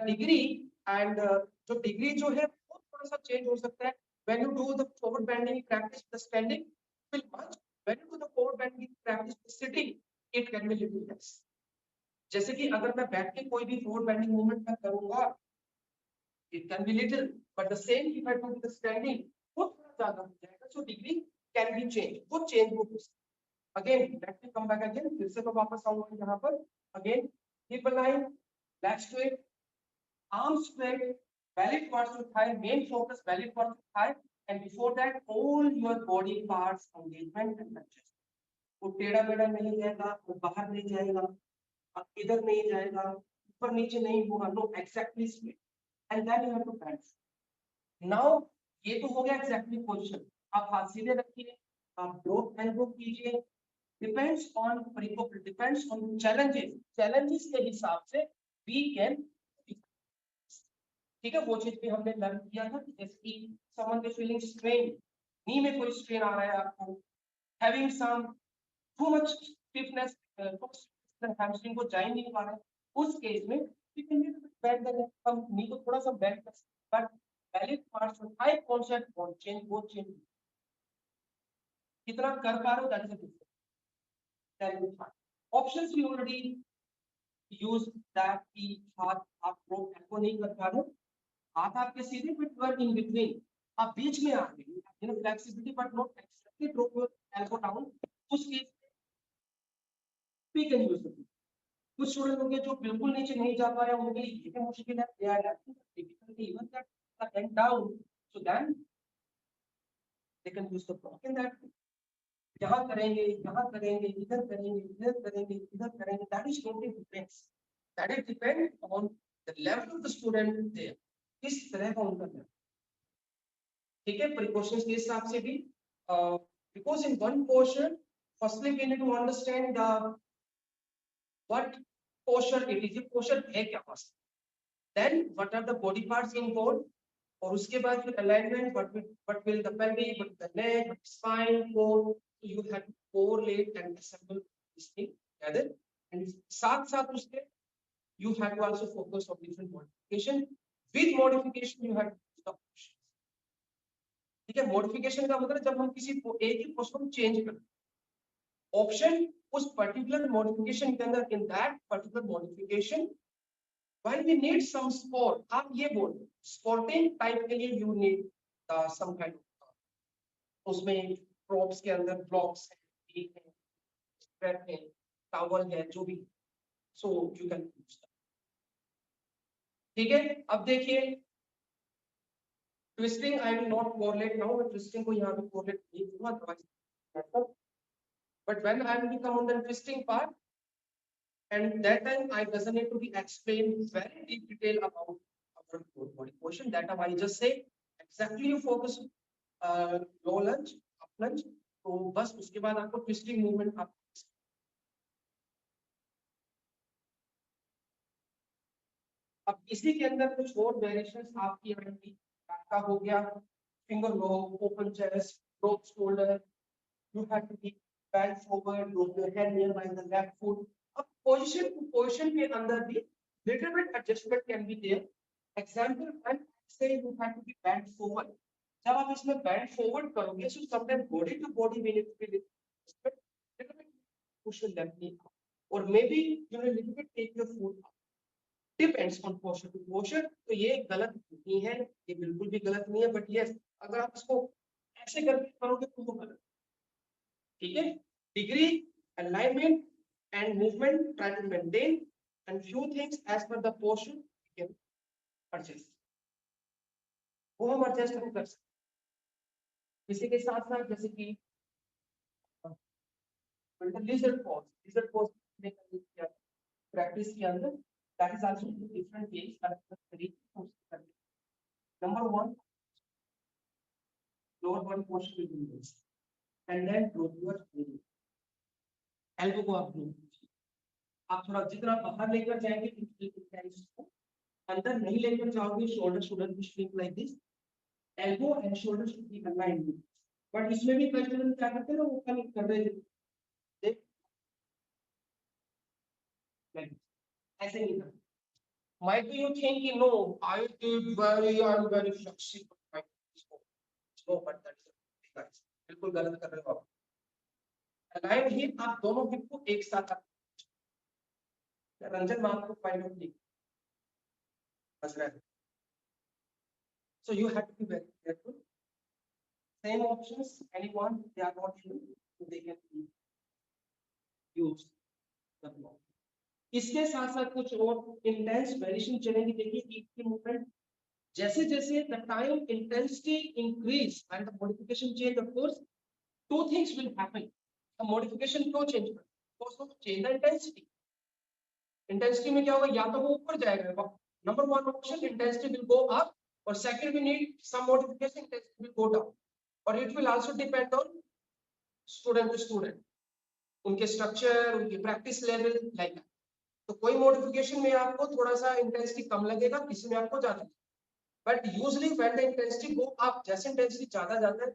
degree and जो degree जो है वो थोड़ा सा चेंज हो सकता है. When you do the forward bending practice the standing will much. When you do the forward bending practice the sitting, it can be little less. जैसे कि अगर मैं बैठ के कोई भी forward bending movement मैं करूंगा, it can be little, but the same if I do the standing, वो थोड़ा ज्यादा हो जाएगा. So degree can be changed. वो change हो सकता है. Again, let me come back again. फिर से मैं वापस आऊंगा यहाँ पर. Again, hip align, leg straight, arm straight, belly towards your thigh, main focus belly towards your thigh, and before that, all your body parts engagement and touches. वो टेढ़ा मेढ़ा नहीं जाएगा, वो बाहर नहीं जाएगा, इधर नहीं जाएगा, ऊपर नीचे नहीं होगा, no, exactly straight. And then you have to bend. Now, ये तो हो गया exactly position. आप हाथ सीधे रखिए, आप drop elbow कीजिए. Depends on depends on challenges के हिसाब से we can. ठीक है, वो चीज भी हमने लर्न किया था. जैसे कि someone is feeling strain, नी में कोई strain आ रहा है आपको, having some too much stiffness, hamstring को जा ही नहीं पा रहा है, उस केस में we can bend the neck, हम नी को थोड़ा सा bend कर सकते हैं, but valid parts of high concept won't change, वो change कितना कर पा रहे हो, that is a difference. Options we already use that की हाथ आप रोक elbow नहीं कर पा रहे, हाथ आपके सीधे but you are in between, आप बीच में आ गए, you know, flexibility but not exactly drop your elbow down. उस case we can use it. कुछ स्टूडेंट होंगे जो बिल्कुल नीचे नहीं जा पा रहे हैं, उनके लिए ये मुश्किल है, they are having difficulty even that bend down, so then they can use the block in that. यहाँ करेंगे, इधर करेंगे, इधर करेंगे, इधर करेंगे, that is totally depends. That is depend on the level of the student there. किस तरह का उनका level. ठीक है, precautions के हिसाब से भी, because in one portion, firstly we need to understand the what posture it is. ये posture है क्या first. Then what are the body parts involved? और उसके बाद फिर alignment, what will the pelvic, what the neck, spine, core. So you have to correlate and assemble this thing together, and साथ साथ उसके you have to also focus on different modification. With modification you have to use the options. ठीक है, modification का मतलब जब हम किसी को एक ही पोस्ट को चेंज करते हैं, ऑप्शन उस पर्टिकुलर मॉडिफिकेशन के अंदर, in that particular modification when we need some sport, आप ये बोल sporting type के लिए you need some kind of, उसमें props के अंदर blocks है, strap है, towel है, जो भी, so you can use that. ठीक है, अब देखिए twisting I will not correlate now, but twisting को यहाँ पे correlate नहीं करूँगा, but when I will come on the twisting part, and that time I doesn't need to be explained very deep detail about our body position. That time I just say exactly you focus low lunge, up lunge, तो बस उसके बाद आपको twisting movement आप अब इसी के अंदर कुछ और वेरिएशंस आपकी आएंगी. का हो गया finger lock, open chest, drop shoulder, you have to be bent forward, drop your head nearby the left foot. अब position to position के अंदर भी little bit adjustment can be there. Example, when say you have to be bent forward, जब आप इसमें bend forward करोगे, so sometimes body to body we need to be little bit push your left knee up, or maybe you will little bit take your foot up. Depends on posture to posture. तो ये गलत नहीं है, ये बिल्कुल भी गलत नहीं है, but yes, अगर आप इसको ऐसे करके करोगे तो वो गलत. ठीक है, degree, alignment and movement try to maintain, and few things as per the posture you can adjust. वो हम adjust हम कर सकते. इसी के साथ साथ जैसे कि lizard pose में practice के अंदर, that is also different ways that number one, lower body posture will be this, and then drop your elbow को आप थोड़ा जितना बाहर लेकर जाएंगे, अंदर नहीं लेकर जाओगे, shoulder भी shrink like this, elbow and shoulder should be aligned. But इसमें भी कई स्टूडेंट क्या करते हैं ना, वो कनेक्ट कर रहे हैं, ऐसे नहीं करते. Might be you think, no, I'm very flexible. No, but that's guys. बिल्कुल गलत कर रहे हो आप. Aligned hip, आप दोनों हिप को एक साथ रंजन मान को फाइंड आउट नहीं बस रहा है. So you have to be very careful. Same options, anyone they are not you, so they can use the block. इसके साथ साथ कुछ और इंटेंस वेरिएशन चलेंगे. देखिए ईट की मूवमेंट जैसे जैसे the time intensity increase and the modification change, of course two things will happen. The modification क्यों change कर? Because of change the intensity. Intensity में क्या होगा? या तो वो ऊपर जाएगा. Number one option, intensity will go up, or second we need some modification, intensity will go down, or it will also depend on student to student, उनके structure, उनकी प्रैक्टिस लेवल लाइक दैट. तो कोई modification में आपको थोड़ा सा intensity कम लगेगा, किसी में आपको ज्यादा. But usually when the intensity go up, जैसे इंटेंसिटी ज्यादा जाता है,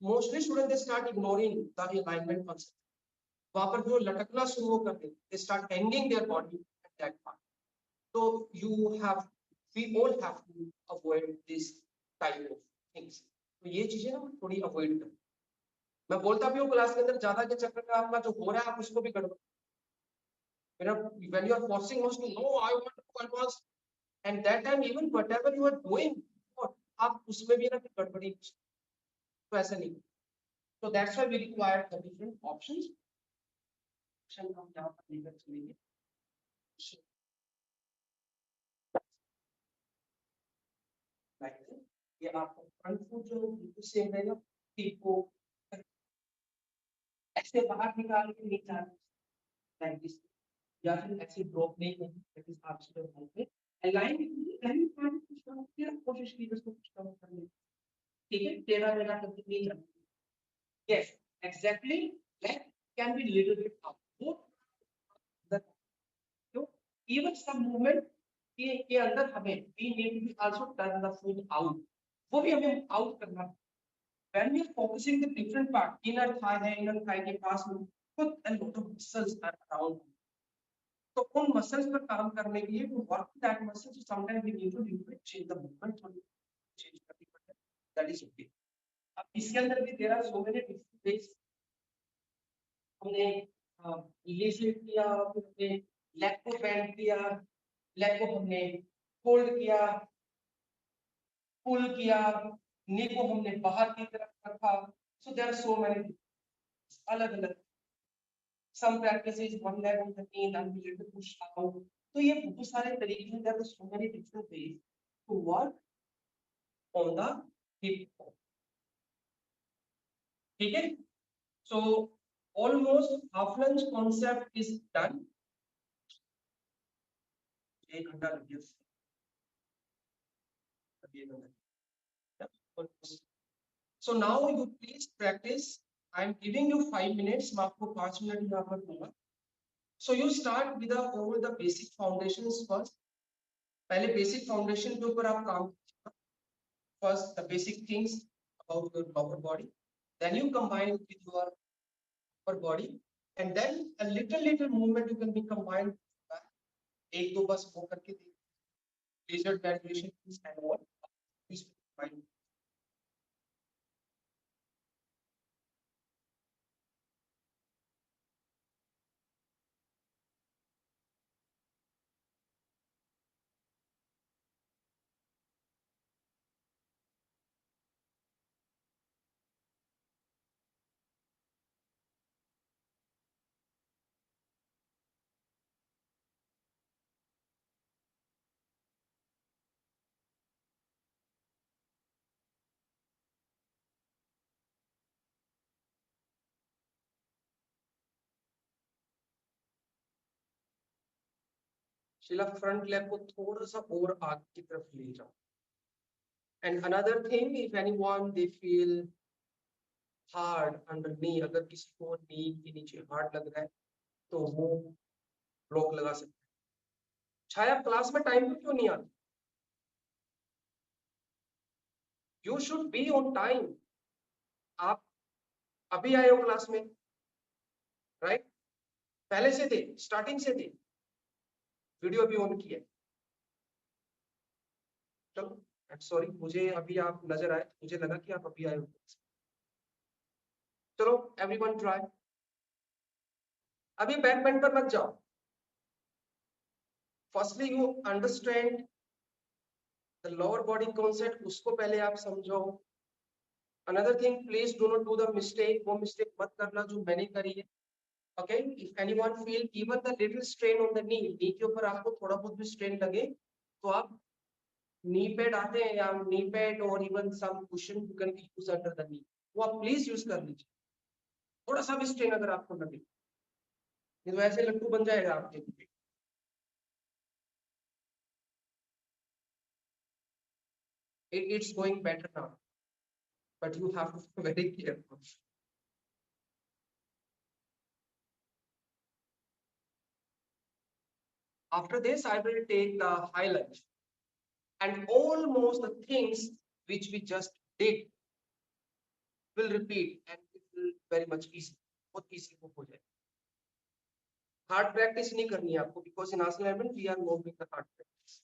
mostly student they start ignoring the alignment concept. वहां पर जो लटकना शुरू कर देते, they start hanging their body at that part. तो you have, we all have to avoid this type of things. तो ये चीजें ना थोड़ी अवॉइड करें. मैं बोलता भी हूँ क्लास के अंदर ज्यादा के चक्कर में आपका जो हो रहा है आप उसको भी गड़बड़. When you are forcing us to know, I want to advance, and that time even whatever you are doing, आप उसमें भी ना गड़बड़ी. तो ऐसा नहीं. So that's why we require the different options. Option हम यहाँ पर लेकर चलेंगे. Like this. ये आपको फ्रंट फुट जो बिल्कुल सेम रहेगा. फीट को ऐसे बाहर निकाल के नहीं जाना. Like this. या फिर ऐसे ड्रॉप नहीं करना. That is absolute right. Align पहले पार्ट कुछ कम किया, कोशिश की उसको कुछ कम करने. ठीक है, टेढ़ा मेढ़ा करके नहीं जाना. Yes, exactly. Leg can be little bit up. So even some movement के अंदर हमें we need to also turn the foot out. वो भी हमें out करना. When we are focusing the different part, inner thigh है, inner thigh के पास में put a lot of muscles are around. तो उन मसल्स पर काम करने के लिए to work that muscle, so sometimes we need to change the movement, change करनी पड़ती है. That is okay. अब इसके अंदर भी there are so many different ways. हमने लेग लिफ्ट किया, हमने लेग को बेंड किया, लेग को हमने फोल्ड किया, पुल किया, नी को हमने बाहर की तरफ रखा. So there are so many अलग अलग. Some practices one leg on the knee, then we let it push out. तो ये बहुत सारे तरीके हैं. There are so many different ways to work on the hip. ठीक है. So almost half lunge concept is done. एक घंटा लग गया. So now you please practice. I am giving you 5 minutes. मैं आपको 5 मिनट यहाँ पर दूंगा. So you start with over the basic foundations first. पहले basic foundation के ऊपर आप काम कीजिएगा. First the basic things about your lower body. Then you combine it with your upper body, and then a little movement you can be combined. एक दो बस वो करके लेजर graduation and all. Please combine. Sheela front leg को थोड़ा सा और आगे की तरफ ले जाओ. And another thing, if anyone they feel hard under knee, अगर किसी को knee के नीचे hard लग रहा है तो वो ब्लॉक लगा सकते हैं. छाया क्लास में टाइम पे क्यों नहीं आती? You should be on time. आप अभी आए हो क्लास में, राइट? पहले से थे, स्टार्टिंग से थे. वीडियो भी ऑन किया. चलो सॉरी, मुझे अभी आप नजर आए, मुझे लगा कि आप अभी आए हो। चलो एवरीवन ट्राई। अभी बैक बेंड पर मत जाओ। Firstly you understand the lower body concept, उसको पहले आप समझो। Another thing, please do not do the mistake, वो मिस्टेक मत करना जो मैंने करी है। Okay, if anyone feel even the little strain on the नी के ऊपर आपको थोड़ा बहुत भी स्ट्रेन लगे, तो आप नी पैड आते हैं या नी पैड और even some cushion you can use under the knee, वो आप प्लीज यूज कर लीजिए। थोड़ा सा भी स्ट्रेन अगर आपको लगे, नहीं तो ऐसे लट्टू बन जाएगा आपके। It's going better now, but you have to be very careful. After this, I will take the high lunge, and almost the things which we just did will repeat, and it will very much easy. बहुत easy हो जाए। Hard practice नहीं करनी है आपको, because in Asana 11 we are moving the hard practice.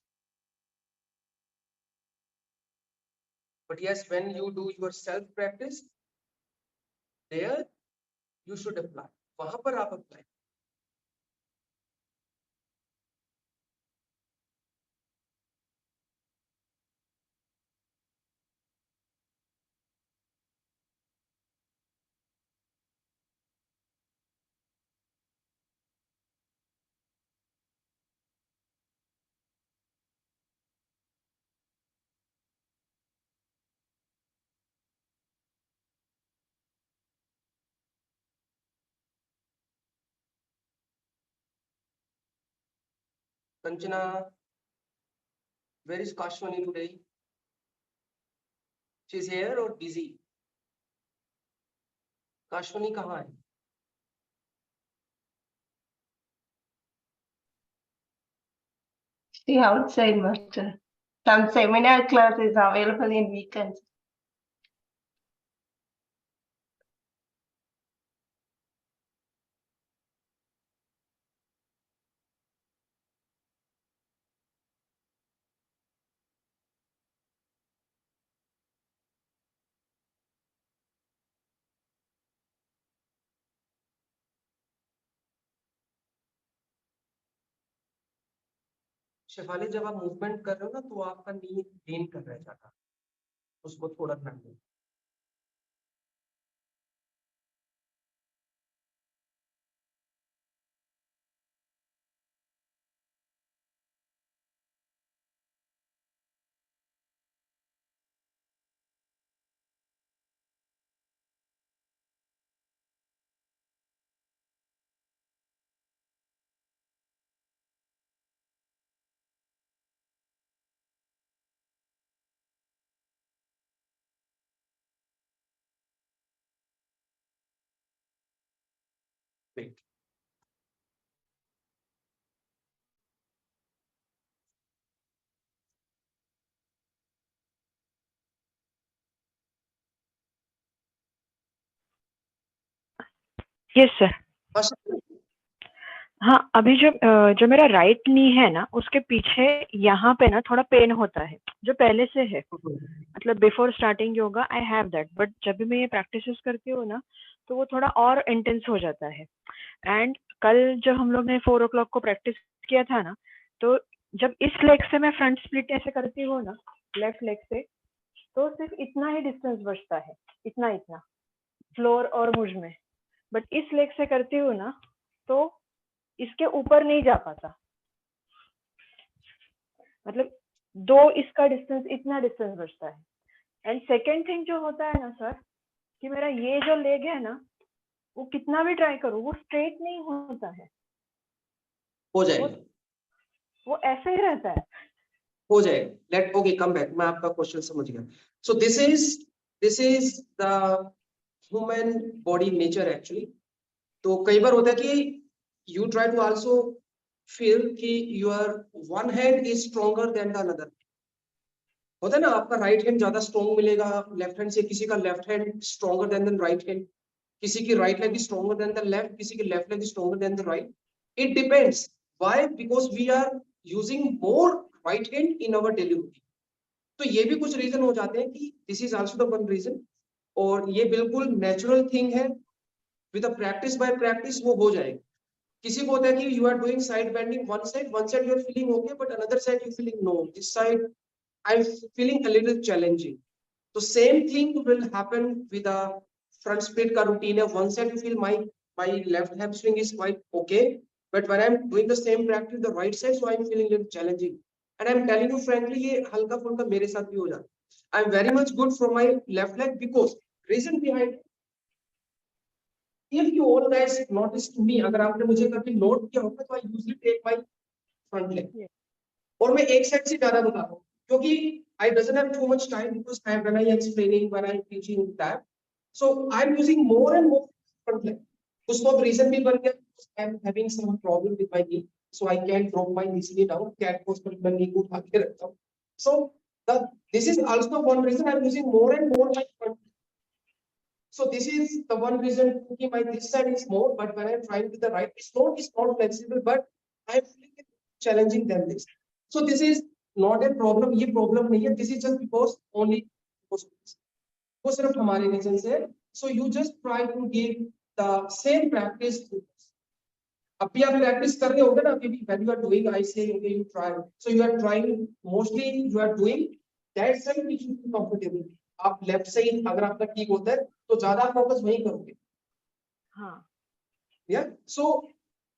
But yes, when you do your self practice, there you should apply. वहां पर आप apply. Kanchana, where is Kashwani today? She's here or busy? Kashwani कहाँ है? See outside, master. Some seminar class is available in weekends. Shefali, जब आप movement कर रहे हो ना, तो आपका नी गेन कर रहा है ज्यादा, उसको थोड़ा ध्यान दो। Wait. Yes sir. हाँ, अभी जो मेरा राइट नी है ना, उसके पीछे यहाँ पे ना थोड़ा पेन होता है, जो पहले से है। मतलब before starting yoga I have that, but जब भी मैं ये प्रैक्टिसेस करती हूँ ना, तो वो थोड़ा और इंटेंस हो जाता है। एंड कल जब हम लोग ने 4 o'clock को प्रैक्टिस किया था ना, तो जब इस लेग से मैं फ्रंट स्प्लिट ऐसे करती हूँ ना, लेफ्ट लेग से, तो सिर्फ इतना ही डिस्टेंस बचता है, इतना इतना फ्लोर और मुझ में। बट इस लेग से करती हूँ ना, तो इसके ऊपर नहीं जा पाता। मतलब 2 इसका डिस्टेंस, इतना डिस्टेंस बचता है। एंड सेकेंड थिंग जो होता है ना सर, कि मेरा ये जो लेग है ना, वो कितना भी ट्राई करूँ, वो स्ट्रेट नहीं होता है। हो जाएगा, वो ऐसे ही रहता है। हो जाएगा। लेट ओके कम बैक, मैं आपका क्वेश्चन समझ गया। So this is the human body nature actually. तो कई बार होता है कि you try to also feel कि your one hand is stronger than the another. होता है ना, आपका राइट हैंड ज्यादा स्ट्रॉन्ग मिलेगा लेफ्ट हैंड से, किसी का left hand stronger than the right hand, किसी की right leg is stronger than the left, किसी की left leg is stronger than the right. It depends, why? Because we are using more right hand in our daily routine. तो ये भी कुछ reason हो जाते हैं कि this is also the one reason, और ये बिल्कुल नेचुरल थिंग है, विद प्रैक्टिस बाय प्रैक्टिस वो हो जाएगा। किसी को होता है कि you are doing side bending one side you are feeling okay, but another side you feeling no, this side I am feeling a little challenging. तो same thing will happen with a front split का routine है, one side you feel my left hamstring is quite okay, but when I'm doing the same practice the right side, so I'm feeling little challenging, and I'm telling you frankly ये हल्का फुल्का मेरे साथ भी हो जाता है। I'm very much good for my left leg, because reason behind, if you all guys notice to me, अगर आपने मुझे कभी नोट किया होगा, तो I usually take my front leg, और मैं एक साइड से ज्यादा बताता हूँ, क्योंकि I doesn't have too much time, because when I explaining, when I teaching that, so I'm using more and more front leg। उसको अब रीजन भी बन गया, I am having some problem with my knee, so I can't drop my knee down, cat pose पर मैं knee को उठा के रखता हूँ, so this is also one reason I'm using more and more my front। So this is the one reason कि my this side is more, but when I'm trying with the right, it's not flexible, but I'm feeling it challenging than this। So this is not a problem, ये problem नहीं है, this is just because only because of this। वो सिर्फ हमारे reason से है। So you just try to give the same practice to us। अभी आप प्रैक्टिस कर रहे होगे ना, अभी when you are doing, I say okay you try, so you are trying, mostly you are doing that side which you feel comfortable। आप left side अगर आपका ठीक होता है तो ज्यादा फोकस वहीं करोगे। हाँ yeah, so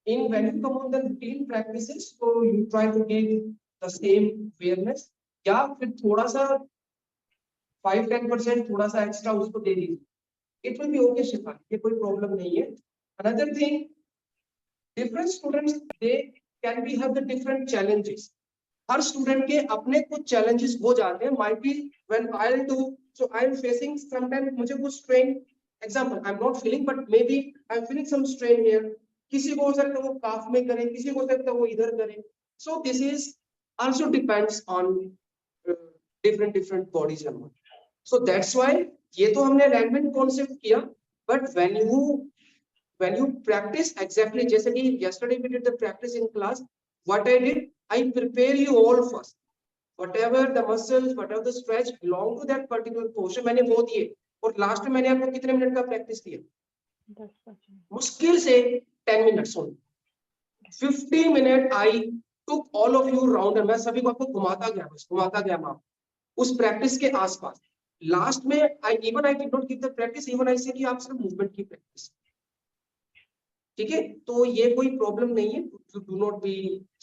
in when you come on the routine practices, so you try to give the same awareness, या फिर थोड़ा सा 5-10% थोड़ा सा एक्स्ट्रा उसको दे दीजिए, it will be okay शिफा, ये कोई प्रॉब्लम नहीं है। another thing, different students they can be have the different challenges। Her student के अपने कुछ challenges हो जाते हैं, might be when I'll do, so I'm facing sometimes मुझे कुछ strain, example I'm not feeling but maybe I'm feeling some strain here, किसी को हो सकता है वो काफ में करे, किसी को हो सकता है वो इधर करे, so this is also depends on different bodies and all। so that's why ये तो हमने alignment concept किया, but when you practice exactly, जैसे कि yesterday we did the practice in class, what I did, I prepare you all first, whatever the muscles, whatever the stretch belong to that particular portion मैंने वो दिए, और last में मैंने आपको कितने मिनट का प्रैक्टिस दिया, 10%। मुश्किल से 10 minutes only, 50 minute I took all of you round, मैं सभी को आपको घुमाता गया, बस घुमाता गया मैं उस प्रैक्टिस के आसपास। लास्ट में I did not give the practice, even I से कि आप सिर्फ मूवमेंट की प्रैक्टिस, ठीक है। तो ये कोई प्रॉब्लम नहीं है, you do not be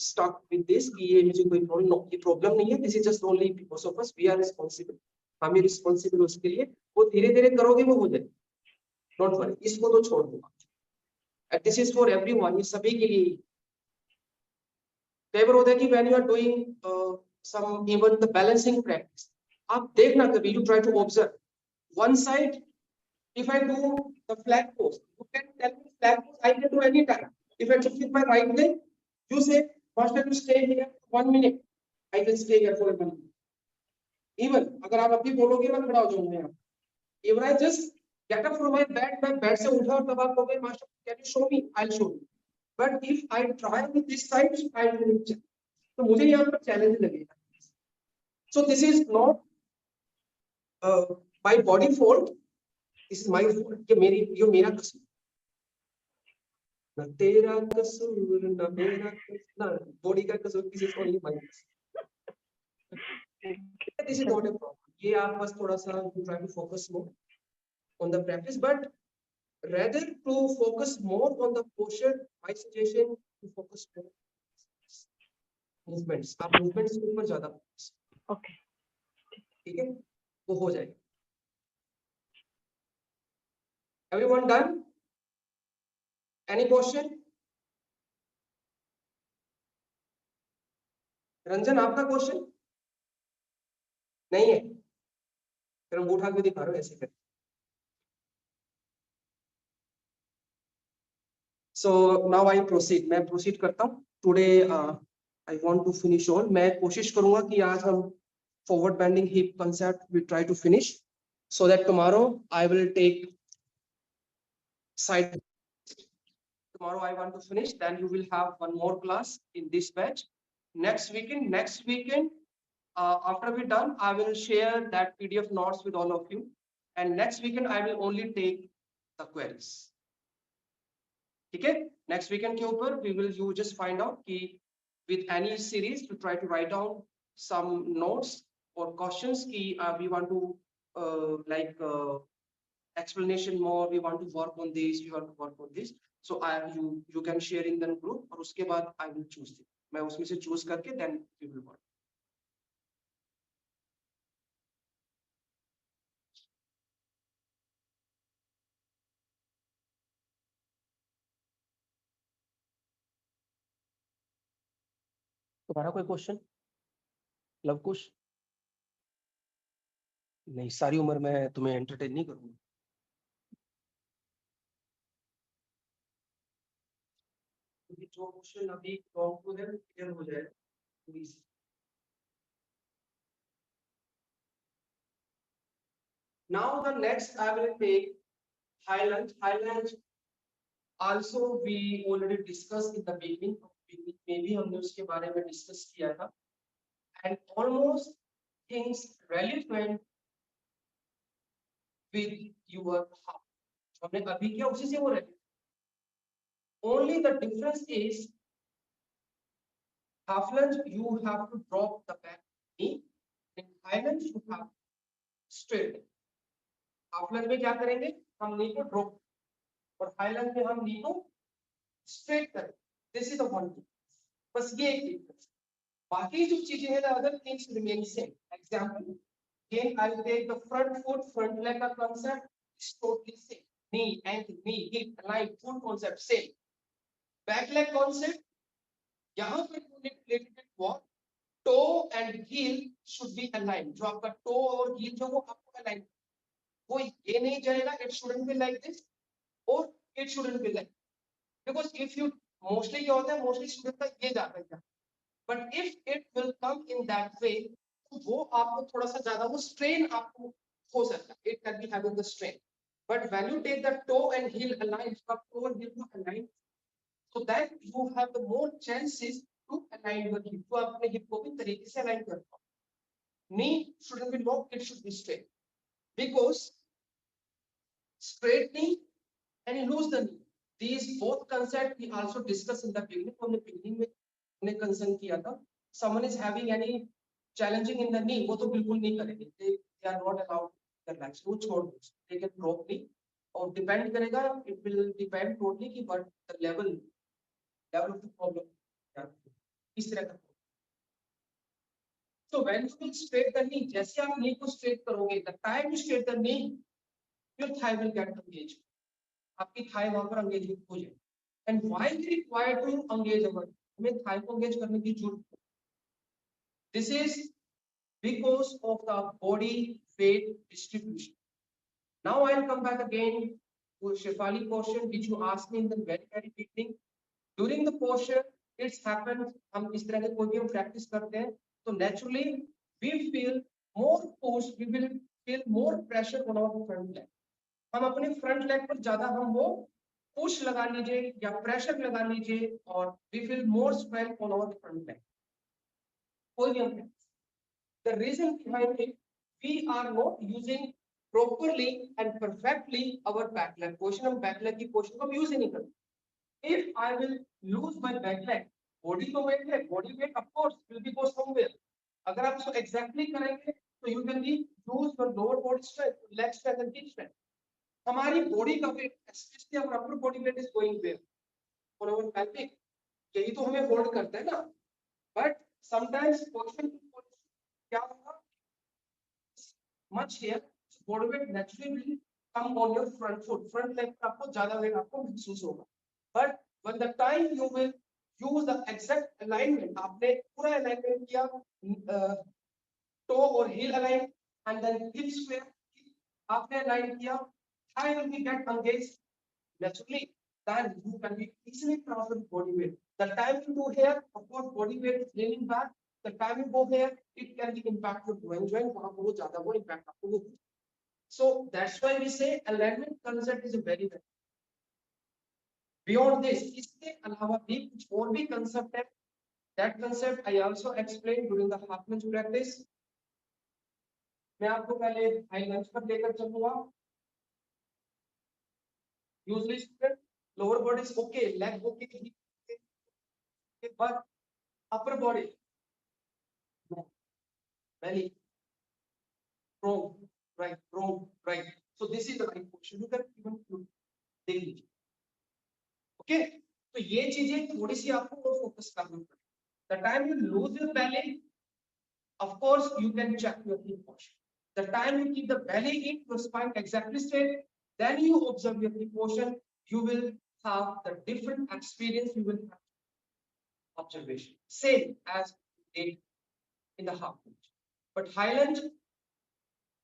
stuck with this कि ये मुझे कोई प्रॉब्लम, नो ये प्रॉब्लम नहीं है, this is just only because of us, we are responsible, हम ही रिस्पांसिबल उसके लिए, वो धीरे धीरे करोगे वो हो जाएगा, डोंट वरी, इसको तो छोड़ दो, and this is for everyone, ये सभी के लिए। कई बार होता है कि when you are doing some even the balancing practice, आप देखना कभी, you try to observe one side, if I do the flag pose, you can tell me flag pose I can do any time, if I just with my right leg, you say master you stay here 1 minute, I can stay here for 1 minute, even अगर आप अभी बोलोगे मैं खड़ा हो जाऊंगा यहाँ, even I just get up from my bed, मैं बेड से उठा और तब आप कहोगे master can you show me, I'll show you, but if I try with this side I will check, तो मुझे यहाँ पर चैलेंज लगेगा, so this is not my body fault, this is my fault, ये मेरा कसूर, ना तेरा कसूर ना मेरा कसूर, ना बॉडी का कसूर, this is only my this is not a problem। ये आप बस थोड़ा सा you try to focus more on the practice, but rather to focus more on the posture, my suggestion to focus more movements, आप movements के ऊपर ज्यादा focus, okay ठीक है, वो हो जाएगा। Everyone done? Any question? Ranjan आपका क्वेश्चन नहीं है, फिर हम उठा के दिखा रहे हो ऐसे कर। So now I proceed, मैं प्रोसीड करता हूँ। Today I want to finish all, मैं कोशिश करूंगा कि आज हम forward bending hip concept we try to finish, so that tomorrow I will take side, tomorrow I want to finish, then you will have one more class in this batch। next weekend after we're done, I will share that PDF notes with all of you. And next weekend, I will only take the queries. Okay? Next weekend के ऊपर we will you just find out कि with any series to try to write down some notes or questions कि we want to explanation more, we want to work on this, we want to work on this. So you can share in the group और उसके बाद I will choose it. मैं उसमें से choose करके then we will work. तुम्हारा कोई question? Love कुश? नहीं, सारी उम्र मैं तुम्हें एंटरटेन नहीं करूंगा. जो क्वेश्चन अभी क्लियर हो जाए please. Now the next I will take high lunge. High lunge also we already discussed in the beginning. Maybe हमने उसके बारे में discuss किया था. And almost things relevant with your heart. हमने अभी किया उसी से वो relevant. Only the difference is half lunge you have to drop the back knee. In high lunge you have straight. Half lunge में क्या करेंगे? हम नी को ड्रॉप और हाई लंज में हम नी को स्ट्रेट करें. This is the one. बस ये एक डिफरेंस. बाकी जो चीजें हैं other things remain same. Example again I will take the front foot front leg का concept is totally same. Knee ankle knee hip align foot concept same. Back leg concept यहां पर related what toe and heel should be align. जो आपका to और heal जो वो आपको align, वो ये नहीं जाएगा. It shouldn't be like this और it shouldn't be like, because if you mostly क्या होता है, मोस्टली स्टूडेंट का ये जाता है. But if it will come in that way तो वो आपको थोड़ा सा ज्यादा वो स्ट्रेन आपको हो सकता है. It can be having the strain. But when you take the toe and heel align, toe and heel को align, so that you have the more chances to align your hip. तो अपने hip को भी तरीके से align कर पाओ. Knee shouldn't be lock, it should be straight. Because straight knee and loose the knee, these both concepts we also discussed in the beginning. हमने beginning में हमने concern किया था. Someone is having any challenging in the knee, वो तो बिल्कुल नहीं करेंगे. They are not allowed to relax. वो छोड़ दो. They can drop knee और depend करेगा. It will depend totally कि but the level of the problem क्या है. इस तरह का. So when you will straight the knee, जैसे आप knee को straight करोगे, the time you straight the knee, your thigh will get engaged. आपकी thigh वहां पर engage हो जाए. And why we require to engage our? हमें thigh को engage करने की जरूरत है. This is because of the body weight distribution. Now I'll come back again to Shefali portion which you asked me in the very beginning. During the portion, it's happened. हम इस तरह के कोई भी हम practice करते हैं, तो naturally we feel more push, we will feel more pressure on our front leg. हम अपने फ्रंट लेग पर ज्यादा हम वो पुश लगा लीजिए या प्रेशर लगा लीजिए और we feel more strength on our front leg. कोई भी हम the reason behind it, we are not using properly and perfectly our back leg position. हम बैक लेग की पोजीशन को यूज ही नहीं करते. If I will lose my back leg, body तो वेट है, body weight of course will be go somewhere. अगर आप इसको एग्जैक्टली करेंगे तो you can be use your lower body strength, leg strength and hip strength. हमारी body का weight specially our upper body weight is going where for our pelvic. यही तो हमें होल्ड करता है ना. बट समटाइम्स पोजीशन क्या होगा, much here body weight naturally will come on your front foot. Front leg पर आपको ज्यादा वेट आपको महसूस होगा. But when the time you will use the exact alignment, आपने पूरा अलाइनमेंट किया, टो और heel align and then hip square आपने अलाइन किया, thigh will be get engaged naturally, then you can be easily transfer body weight. The time you go here, of course body weight is leaning back. The time you go here, it can be impact your joint वहाँ बहुत ज़्यादा वो impact आपको होगा. So that's why we say alignment concept is a very very. Beyond this, इसके अलावा भी कुछ और भी concept है That concept I also explained during the half lunge practice. मैं आपको पहले हाई लंज पर लेकर चलूंगा. Usually student lower body is okay, leg okay, but upper body no, belly, wrong, right, wrong, right. So this is the right position. You can even देख लीजिए. Okay, तो ये चीजें थोड़ी सी आपको और फोकस करनी पड़ेगी. The time you lose your belly, of course you can check your hip posture. The time you keep the belly in, your spine exactly straight, then you observe your hip motion, you will have the different experience. You will have observation same as you did in the half lunge, but high lunge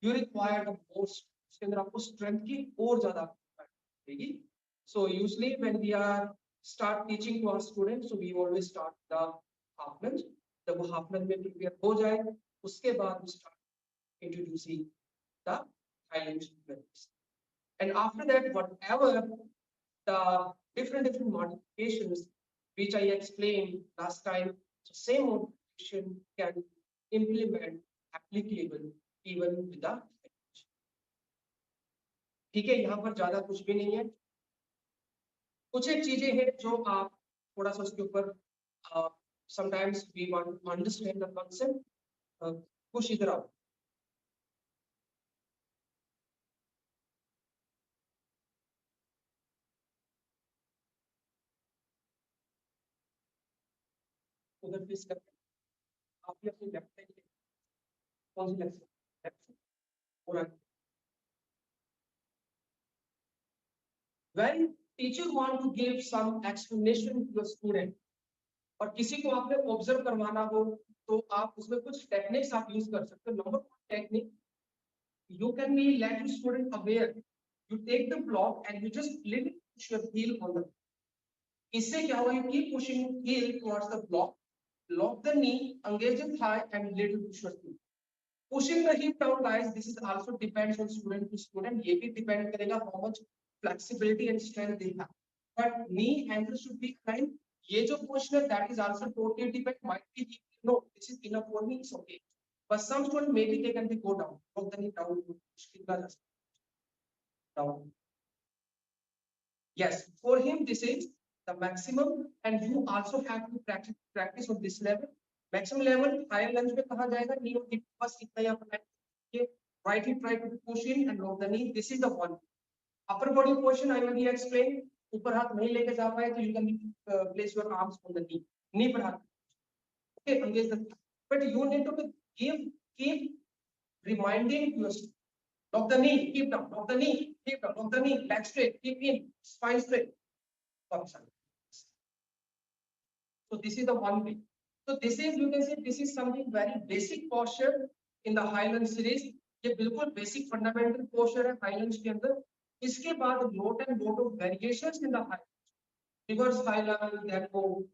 you require the most. इसके अंदर आपको strength की और ज्यादा रहेगी. So usually when we are start teaching to our students, so we always start the half lunge. जब वो half lunge में prepare हो जाए, उसके बाद we start introducing the high lunge methods. And after that, whatever the different modifications which I explained last time, so same modification can implement applicable even with the high lunge. ठीक है, यहाँ पर ज्यादा कुछ भी नहीं है. कुछ एक चीजें हैं जो आप थोड़ा सा उसके ऊपर sometimes we want to understand the concept. कुछ इधर आओ. उधर फेस करके आप भी अपनी लेफ्ट साइड कौन सी left side. When teacher want to give some explanation to the student और किसी को आपने ऑब्जर्व करवाना हो तो आप उसमें कुछ टेक्निक्स आप यूज कर सकते हो. Number 1 technique, you can be let your student aware. You take the block and you just little push your heel on the. इससे क्या होगा, you keep pushing heel towards the block, lock the knee, engage the thigh and little push your heel. Pushing the hip down, guys, this is also depends on student to student. ये भी depend करेगा how much flexibility and strength they have. But knee angle should be aligned. ये जो position है, that is also totally depend. Might be no, this is enough for me, it's okay. But some student maybe they can be go down, lock the knee down, down. Yes, for him this is the maximum, and you also have to practice on this level. Maximum level higher lunge में कहाँ जाएगा, knee और hip बस इतना यहाँ पर है. Right hip try to push in and lock the knee. This is the one. Upper body position I already explained. ऊपर हाथ नहीं लेके जा पाए तो you can place your arms on the knee. Knee पर हाथ. Okay, engage the. But you need to keep reminding yourself. Lock the knee, keep down. Lock the knee, keep down. Lock the knee, back straight, keep in, spine straight. So this is the one way. So this is, you can say, this is something very basic posture in the high lunge series. ये बिल्कुल basic fundamental posture है high lunge के अंदर. इसके बाद lot and lot of variations in the high lunge. Reverse high lunge, then go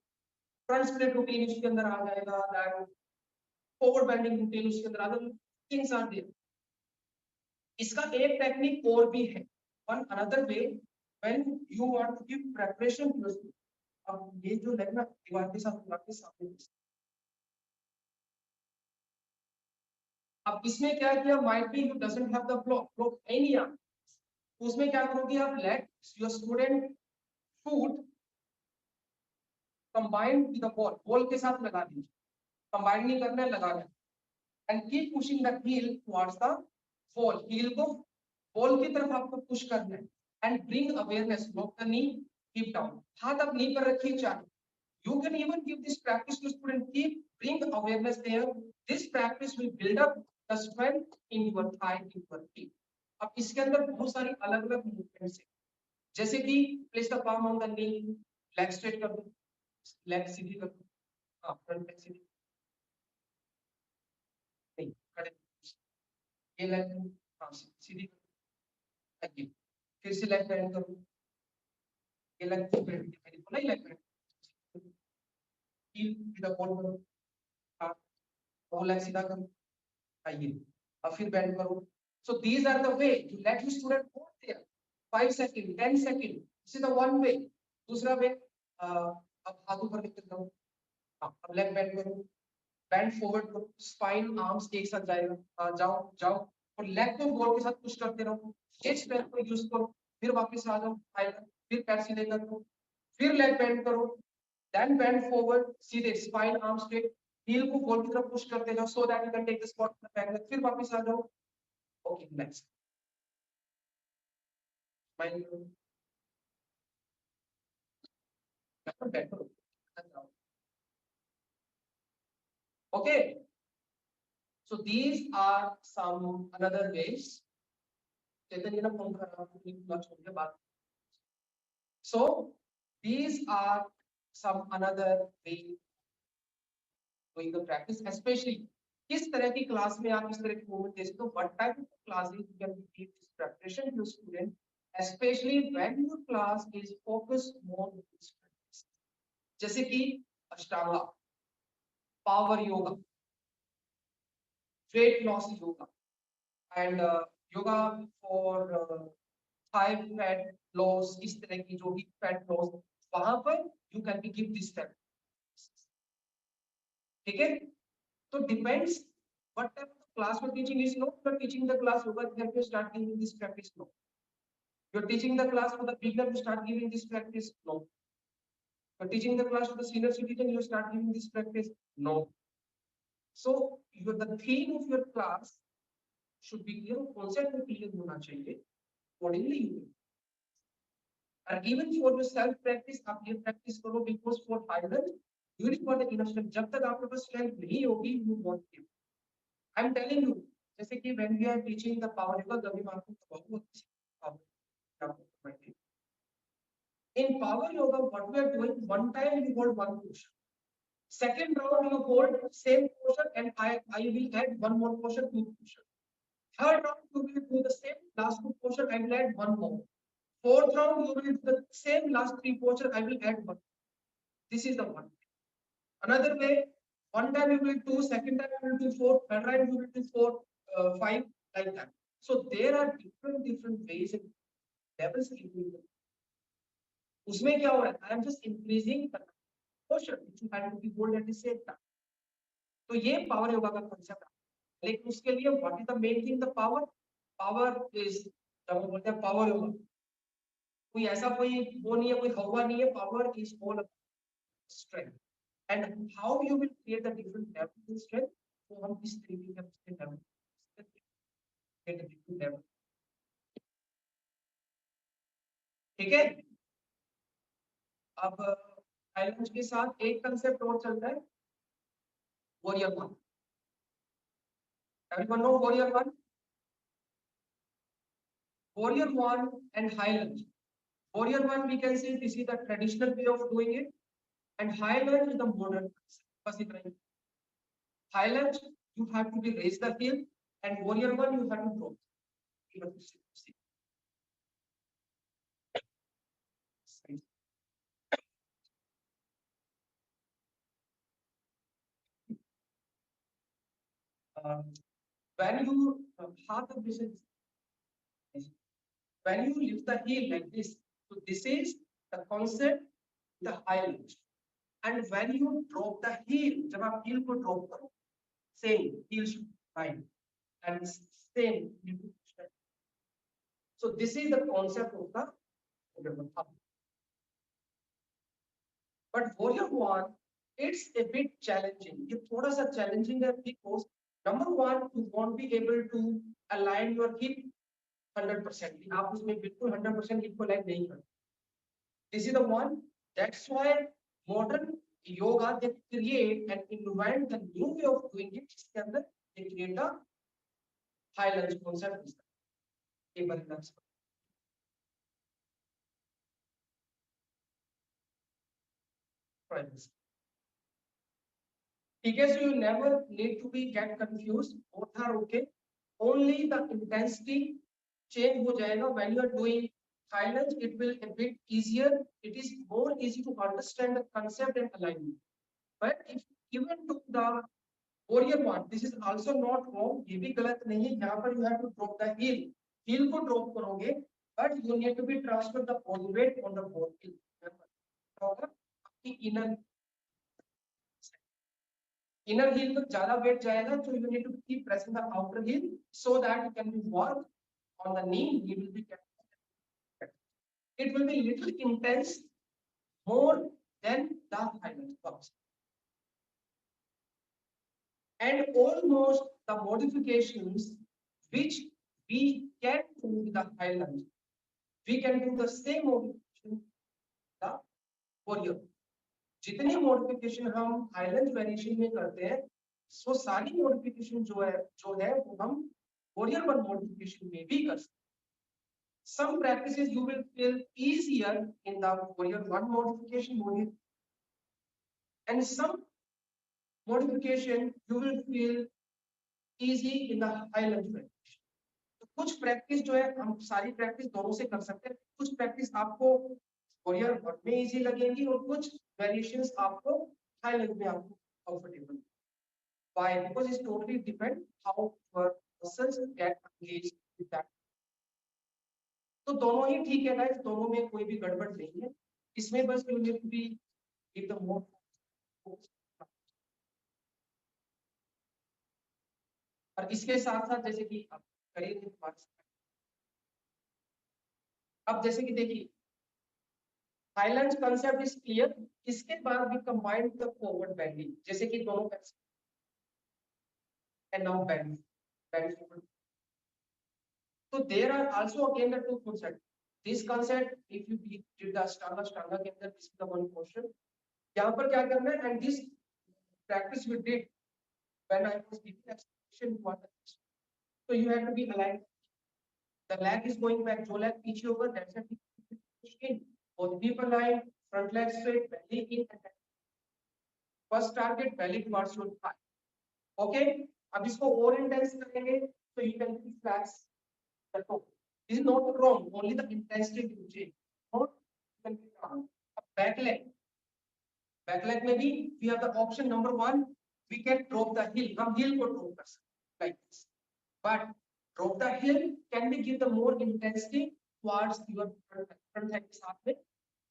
front split routine इसके अंदर आ जाएगा, then forward bending routine उसके अंदर आ जाएगा. Things are there. इसका एक टेक्निक और भी है. One another way when you want to give preparation to your student. अब ये जो लेग ना दीवार के साथ लगा के सामने. अब इसमें क्या किया, might be you doesn't have the block है नहीं यहाँ. उसमें क्या करोगे आप, let your student foot combine with the ball के साथ लगा दीजिए. combine नहीं करना है, लगा दें. And keep pushing the heel towards the ball. heel को ball की तरफ आपको पुश करना है. And bring awareness, lock the knee, keep down. हाथ आप knee पर रखिए चाहे. You can even give this practice to student. Keep bring awareness there. This practice will build up the strength in your thigh, in your feet. अब इसके अंदर बहुत सारी अलग-अलग मूवमेंट्स हैं. जैसे कि place the palm on the knee, leg straight कर दो, leg सीधी कर दो. हाँ, front leg सीधी. नहीं, खड़े. ये leg हाँ सीधी कर दो. आइए. फिर से leg bend करो. ये leg bend मैंने बोला ही leg bend. heel सीधा ball करो. हाँ, और leg सीधा करो. आइए. अब फिर bend करो. So these are the way to let your student go there. 5 seconds, 10 seconds. This is the one way. दूसरा way, अब हाथ ऊपर लेकर जाओ. अब लेग बेंड करो, बैंड फॉरवर्ड करो, स्पाइन आर्म्स एक साथ जाएगा, जाओ जाओ, और लेग को बॉल के साथ पुश करते रहो, इस स्ट्रेंथ को यूज करो, फिर वापस आ जाओ, फिर पैर सीधे कर दो, फिर लेग बेंड करो, देन बेंड फॉरवर्ड, सीधे स्पाइन आर्म स्ट्रेट, हील को बॉल की तरफ पुश करते जाओ, so that you can take the spot in the back leg, फिर वापस आ जाओ। ओके नेक्स्ट स्माइल करो, बैक करो, okay, so these are some another ways. Chetan ये ना फोन कर रहा हूँ, पूरा छोड़ के बात। So these are some another way doing the practice, especially किस तरह की क्लास में आप इस तरह की मूवमेंट दे सकते हो, what type of classes you can give this preparation to student, especially when your class is focused more on this practice, जैसे कि Ashtanga, power yoga, weight loss yoga, and yoga for high fat loss, इस तरह की जो भी fat loss, वहां पर you can be give this step, ठीक है? तो depends what type of class you're teaching is no, you're teaching the class yoga, then you start giving this practice no. You're teaching the class for the beginner, you start giving this practice no. You're teaching the class to the senior citizen, you start giving this practice no. So the theme of your class should be clear, concept में clear होना चाहिए, accordingly you will. And even for your self practice, आप ये practice करो, because for Thailand you require the enough strength. जब तक आपके पास strength नहीं होगी, you won't give. I'm telling you, जैसे कि when we are teaching the power yoga, कभी मैं आपको बताऊंगा, in power yoga, what we are doing, one time you hold one portion, second round you hold same portion, and I will add one more portion, two portion. Third round you will do the same last two portion, I will add one more. Fourth round you will do the same last three portion, I will add one. This is the one. Another way, one time you will do, second time you will do four, third time you will do four, five, like that. So there are different ways and levels in doing it. उसमें क्या हो रहा है? I am just increasing the portion which you have to be hold at the same time. तो ये power yoga का concept है. लेकिन उसके लिए what is the main thing? The power. Power is, जब हम बोलते हैं power yoga, कोई ऐसा कोई वो नहीं है, कोई हवा नहीं है. Power is all about strength. And how you will create the different levels of strength? तो हम इस तरीके के अपने level get a different level. ठीक है? अब lunge के साथ एक concept और चलता है, warrior one. Everyone know warrior one? Warrior one and high lunge. Warrior one we can say this is the traditional way of doing it, and high lunge is the modern concept. बस इतना ही. High lunge you have to be raise the heel, and warrior one you have to drop. When you half of this is, when you lift the heel like this, so this is the concept, the high lunge. And when you drop the heel, जब आप heel को drop करो, same heel should bind, and same heel to push. So this is the concept of the warrior one. But warrior one, it's a bit challenging. ये थोड़ा सा challenging है because number one, you won't be able to align your hip 100%. आप उसमें बिल्कुल 100% hip को align नहीं कर. This is the one. That's why modern yoga they create and invent the new way of doing it. इसके अंदर they create a high lunge concept. ये बदलना है. ठीक है, so you never need to be get confused. Both are okay. Only the intensity change हो जाएगा when you are doing high lunge. It will a bit easier. It is more easy to understand the concept and alignment. But if given to the warrior one, this is also not wrong. ये भी गलत नहीं है. यहाँ पर you have to drop the heel. Heel को drop करोगे, but you need to be transfer the body weight on the body. होगा आपकी inner इनर हील पर ज्यादा वेट जाएगा, तो you need to keep pressing the outer heel so that you can be work on the knee, you will be it will be little intense more than the highland box. And almost the modifications which we can do with the highland, we can do the same modification the warrior. जितनी modification हम highland variation में करते हैं, वो सारी modification जो है वो हम वॉरियर वन मॉडिफिकेशन में भी कर सकते हैं. Some practices you will feel easier in the warrior one modification mode, and some modification you will feel easy in the highland variation. तो कुछ प्रैक्टिस जो है हम सारी प्रैक्टिस दोनों से कर सकते हैं. कुछ प्रैक्टिस आपको वॉरियर वन में इजी लगेंगी और कुछ वेरिएशंस आपको हाईलैंड में आपको comfortable. Why? Because it's totally depend how your muscles get engaged with that. तो दोनों ही ठीक है गाइस, दोनों में कोई भी गड़बड़ नहीं है. इसमें बस you need to be give the more. और इसके साथ साथ जैसे कि आप करिए, अब जैसे कि देखिए हाईलैंड कंसेप्ट इज क्लियर. इसके बाद भी कंबाइंड द फॉरवर्ड बेंडिंग, जैसे कि दोनों and now bend forward. So there are also again the two concepts. This concept, if you did the Ashtanga के अंदर, this is the one portion. यहाँ पर क्या करना है? And this practice we did when I was giving explanation for the. So you have to be aligned. The leg is going back. जो leg पीछे होगा, that's a push in. Both hip aligned, front leg straight, belly in. First target belly towards your thigh. Okay. अब इसको और intense करेंगे, so you can flex the toe. This is not wrong. Only the intensity will change. Not can be wrong. Back leg. Back leg में भी we have the option number one. We can drop the heel. हम heel को drop कर सकते like this. But drop the heel can be give the more intensity towards your front leg के साथ में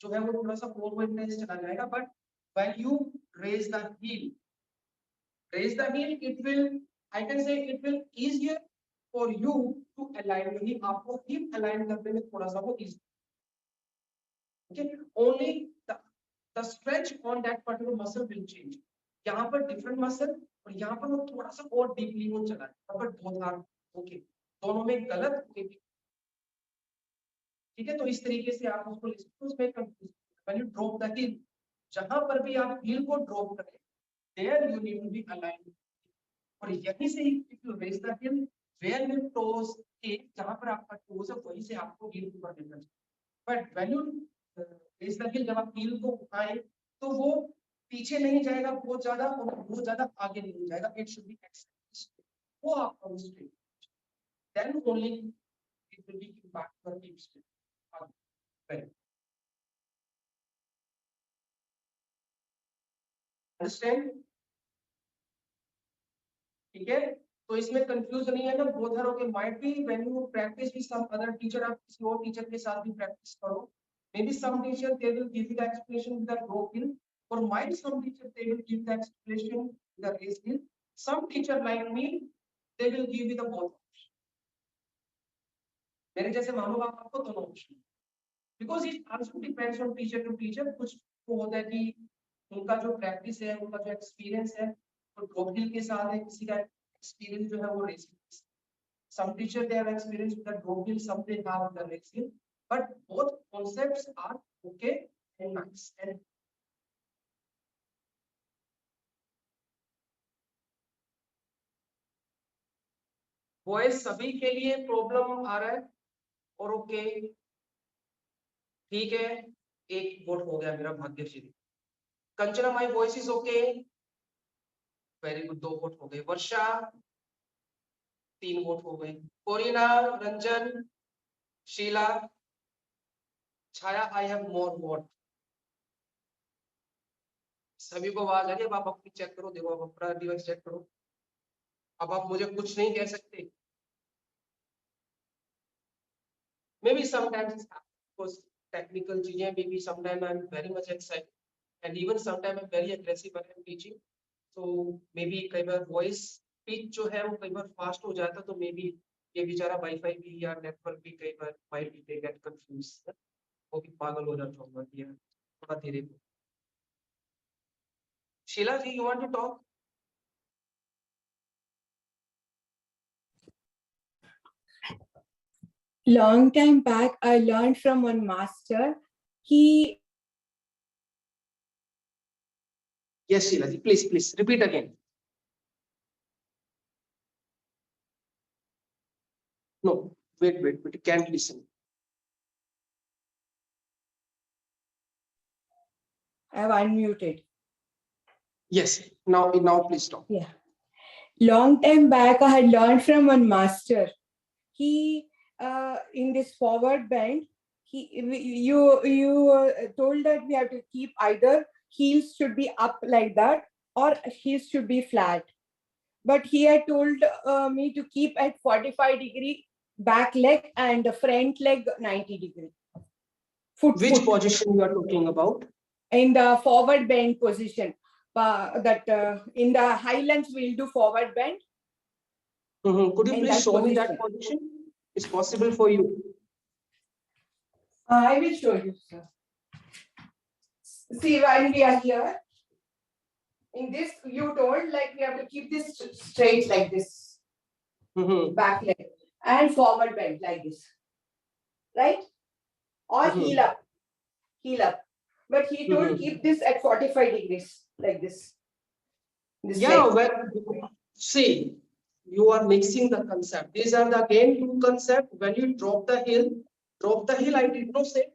जो है वो थोड़ा सा और intense चला जाएगा. But when you raise the heel, it will, I can say it will easier for you to align. यही आपको hip align करने में थोड़ा सा वो easy. Okay, only the stretch on that particular muscle will change. यहाँ पर different muscle और यहाँ पर वो थोड़ा सा और deeply वो चला है. But both are okay. दोनों में गलत कोई भी. ठीक है, तो इस तरीके से आप उसको ले सकते हो. उसमें confuse. When you drop the heel, जहाँ पर भी आप heel को drop करें, there you need to be aligned. और यहीं से if you raise the heel, where your toes है, जहाँ पर आपका toes है वहीं से आपको heel ऊपर लेना चाहिए. But when you raise the heel, जब आप heel को उठाएं तो वो पीछे नहीं जाएगा बहुत ज्यादा और बहुत ज्यादा आगे नहीं जाएगा. It should be extended. वो आपका straight. Then only it will be back to hip straight. Understand? ठीक है, तो इसमें कंफ्यूज नहीं है ना. Both are okay. Might be when you practice with some other teacher, आप किसी और टीचर के साथ भी प्रैक्टिस करो. Maybe some teacher they will give you the explanation with the drop heel, और might some teacher they will give the explanation with the raise heel. Some teacher like me they will give you the both. मेरे जैसे मानो आप आपको दोनों option, because it also depends on teacher to teacher. कुछ को होता है कि उनका जो प्रैक्टिस है, उनका जो एक्सपीरियंस है वो ड्रॉप हिल के साथ है, किसी का experience जो है वो racing. Some teacher they have experience with the drop hill, some they have the racing, but both concepts are okay and nice. And boys सभी के लिए प्रॉब्लम आ रहा है और ओके ठीक है. एक वोट हो गया मेरा, Bhagyashree. Kanchana my voice is okay. Very good. 2 vote हो गए. वर्षा 3 वोट हो गए. Korina, Ranjan, Sheela, Chhaya, I have more vote. सभी को आवाज आ रही है. अब आप अपनी चेक करो. देखो, आप अपना डिवाइस चेक करो. अब आप मुझे कुछ नहीं कह सकते. Maybe sometimes because technical चीजें, maybe sometime I am very much excited and even sometime I am very aggressive when I am teaching. तो मे बी कई बार वॉइस पिच जो है वो कई बार फास्ट हो जाता, तो मे बी ये बेचारा वाईफाई भी या नेटवर्क भी कई बार माइट बी गेट कंफ्यूज, वो भी पागल हो जाता होगा कि यार थोड़ा धीरे बोलो। Sheela ji, you want to talk? Long time back, I learned from one master. He Yes, Sheila ji, please repeat again. No, wait, you can't listen. I have unmuted. Yes, now please talk. Yeah. Long time back, I had learned from one master. He, in this forward bend, you told that we have to keep either heels should be up like that or heels should be flat. But he had told me to keep at 45-degree back leg and the front leg 90-degree. Which position you are talking about? In the forward bend position. In the high lunge we'll do forward bend. Could you In please that show me that position. position? It's possible for you. I will show you, sir. See, when we are here, in this, you told like we have to keep this straight like this, back leg, and forward bend like this, right? Or heel up. But he told keep this at 45 degrees like this. Yeah, well, see, you are mixing the concept. These are the again two concepts. When you drop the heel, I did not say